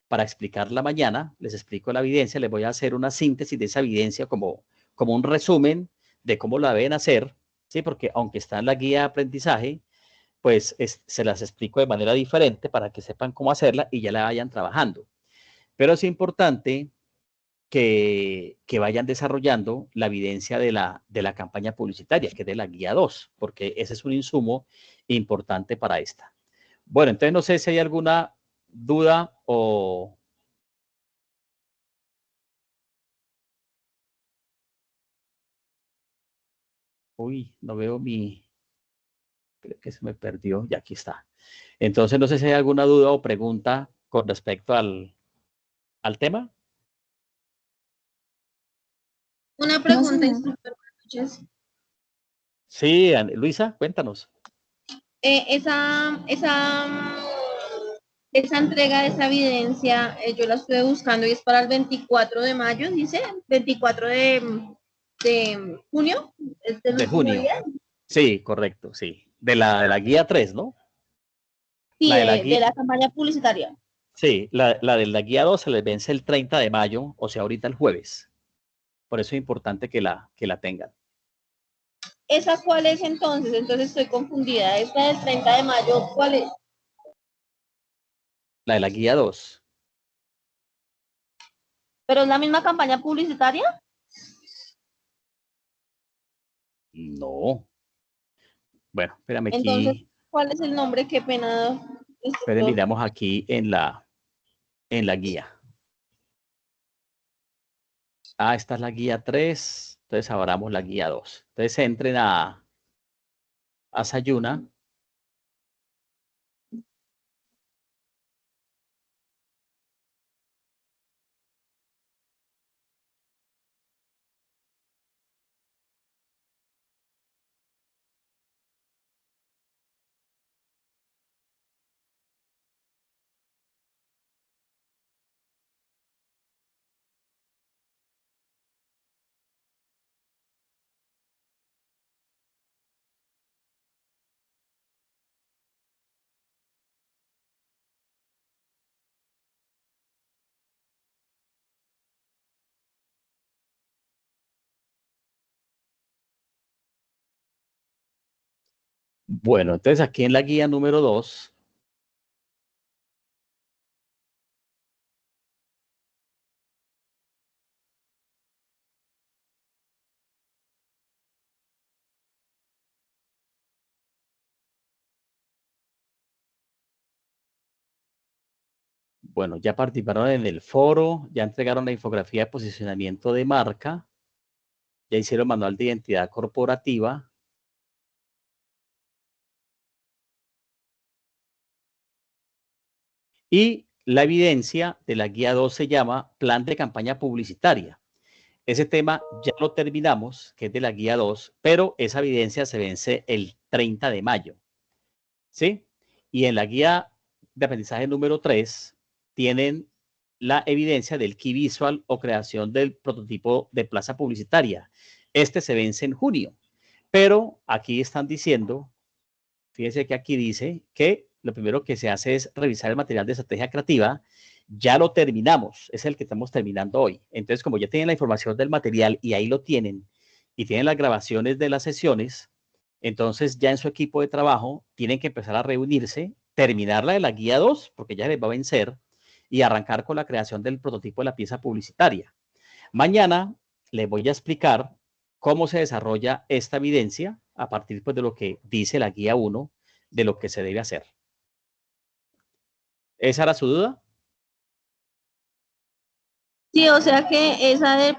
para explicarla mañana. Les explico la evidencia, les voy a hacer una síntesis de esa evidencia como un resumen de cómo la deben hacer, ¿sí? Porque aunque está en la guía de aprendizaje, pues se las explico de manera diferente para que sepan cómo hacerla y ya la vayan trabajando. Pero es importante que vayan desarrollando la evidencia de la campaña publicitaria, que es de la guía 2, porque ese es un insumo importante para esta. Bueno, entonces no sé si hay alguna duda o... Uy, no veo creo que se me perdió, y aquí está. Entonces no sé si hay alguna duda o pregunta con respecto al tema. Una pregunta, instructor. Buenas noches. Sí, Luisa, cuéntanos. Esa entrega de esa evidencia, yo la estuve buscando y es para el 24 de mayo, dice, 24 de junio. De junio. Sí, correcto, sí. De la guía 3, ¿no? Sí, de la campaña publicitaria. Sí, la de la guía 2 se les vence el 30 de mayo, o sea, ahorita el jueves. Por eso es importante que la tengan. ¿Esa cuál es entonces? Entonces estoy confundida. Esta del 30 de mayo, ¿cuál es? La de la guía 2. ¿Pero es la misma campaña publicitaria? No. Bueno, espérame aquí. Entonces, ¿cuál es el nombre? Qué pena. Esperen, miramos aquí en la guía. Ah, esta es la guía 3. Entonces abramos la guía 2. Entonces entren a Sayuna. Bueno, entonces aquí en la guía número 2, Bueno, ya participaron en el foro, ya entregaron la infografía de posicionamiento de marca, ya hicieron manual de identidad corporativa. Y la evidencia de la guía 2 se llama plan de campaña publicitaria. Ese tema ya lo terminamos, que es de la guía 2, pero esa evidencia se vence el 30 de mayo. ¿Sí? Y en la guía de aprendizaje número 3 tienen la evidencia del key visual o creación del prototipo de plaza publicitaria. Este se vence en junio, pero aquí están diciendo, fíjense que aquí dice que lo primero que se hace es revisar el material de estrategia creativa. Ya lo terminamos, es el que estamos terminando hoy. Entonces, como ya tienen la información del material y ahí lo tienen, y tienen las grabaciones de las sesiones, entonces ya en su equipo de trabajo tienen que empezar a reunirse, terminar la de la guía 2, porque ya les va a vencer, y arrancar con la creación del prototipo de la pieza publicitaria. Mañana les voy a explicar cómo se desarrolla esta evidencia a partir pues, de lo que dice la guía 1, de lo que se debe hacer. ¿Esa era su duda? Sí, o sea que esa de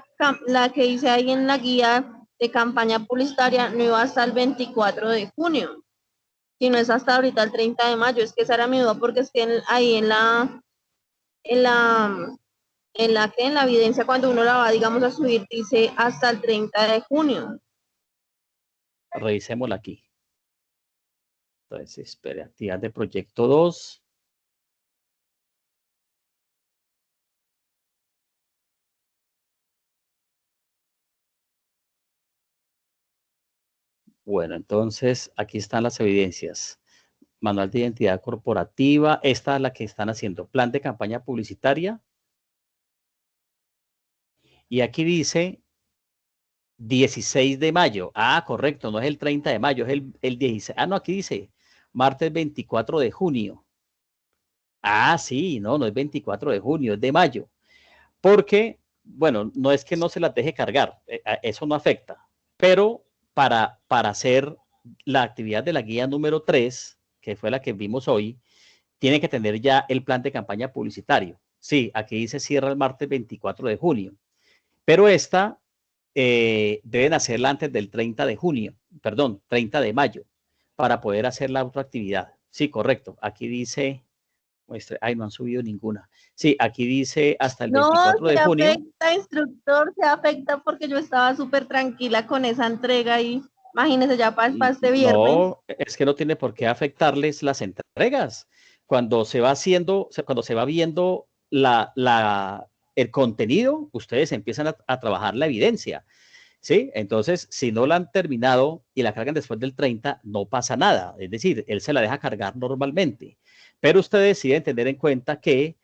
la que hice ahí en la guía de campaña publicitaria no iba hasta el 24 de junio, sino es hasta ahorita el 30 de mayo. Es que esa era mi duda, porque es que ahí en la evidencia, cuando uno la va, digamos, a subir, dice hasta el 30 de junio. Revisémosla aquí. Entonces, espere, actividad de proyecto 2. Bueno, entonces aquí están las evidencias. Manual de identidad corporativa. Esta es la que están haciendo. Plan de campaña publicitaria. Y aquí dice 16 de mayo. Ah, correcto, no es el 30 de mayo, es el 16. Ah, no, aquí dice martes 24 de junio. Ah, sí, no es 24 de junio, es de mayo. Porque, bueno, no es que no se las deje cargar, eso no afecta. Pero para hacer la actividad de la guía número 3, que fue la que vimos hoy, tiene que tener ya el plan de campaña publicitario. Sí, aquí dice cierra el martes 24 de junio. Pero esta deben hacerla antes del 30 de junio, perdón, 30 de mayo, para poder hacer la otra actividad. Sí, correcto. Aquí dice, ay, no han subido ninguna. Sí, aquí dice hasta el 24 de junio. No, se afecta, instructor, se afecta porque yo estaba súper tranquila con esa entrega y imagínese ya para este viernes. No, es que no tiene por qué afectarles las entregas. Cuando se va haciendo, cuando se va viendo el contenido, ustedes empiezan a trabajar la evidencia, ¿sí? Entonces, si no la han terminado y la cargan después del 30, no pasa nada. Es decir, él se la deja cargar normalmente. Pero ustedes deben tener en cuenta que,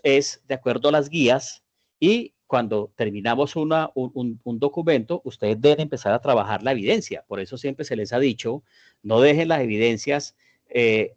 es de acuerdo a las guías y cuando terminamos un documento, ustedes deben empezar a trabajar la evidencia. Por eso siempre se les ha dicho, no dejen las evidencias.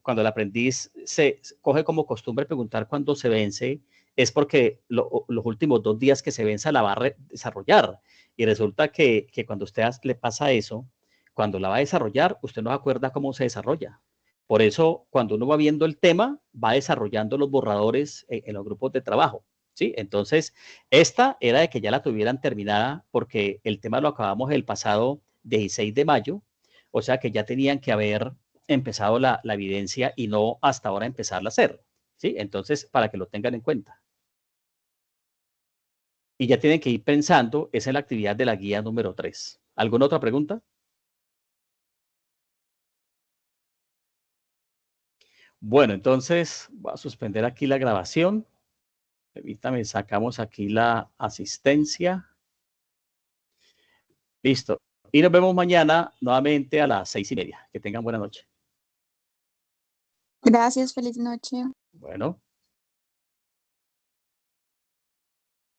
Cuando el aprendiz se coge como costumbre preguntar cuándo se vence, es porque los últimos 2 días que se venza la va a desarrollar. Y resulta que cuando a usted le pasa eso, cuando la va a desarrollar, usted no se acuerda cómo se desarrolla. Por eso, cuando uno va viendo el tema, va desarrollando los borradores en los grupos de trabajo, ¿sí? Entonces, esta era de que ya la tuvieran terminada porque el tema lo acabamos el pasado 16 de mayo, o sea que ya tenían que haber empezado la evidencia y no hasta ahora empezarla a hacer, ¿sí? Entonces, para que lo tengan en cuenta. Y ya tienen que ir pensando, esa es la actividad de la guía número 3. ¿Alguna otra pregunta? Bueno, entonces voy a suspender aquí la grabación. Permítame, sacamos aquí la asistencia. Listo. Y nos vemos mañana nuevamente a las 6:30. Que tengan buena noche. Gracias, feliz noche. Bueno.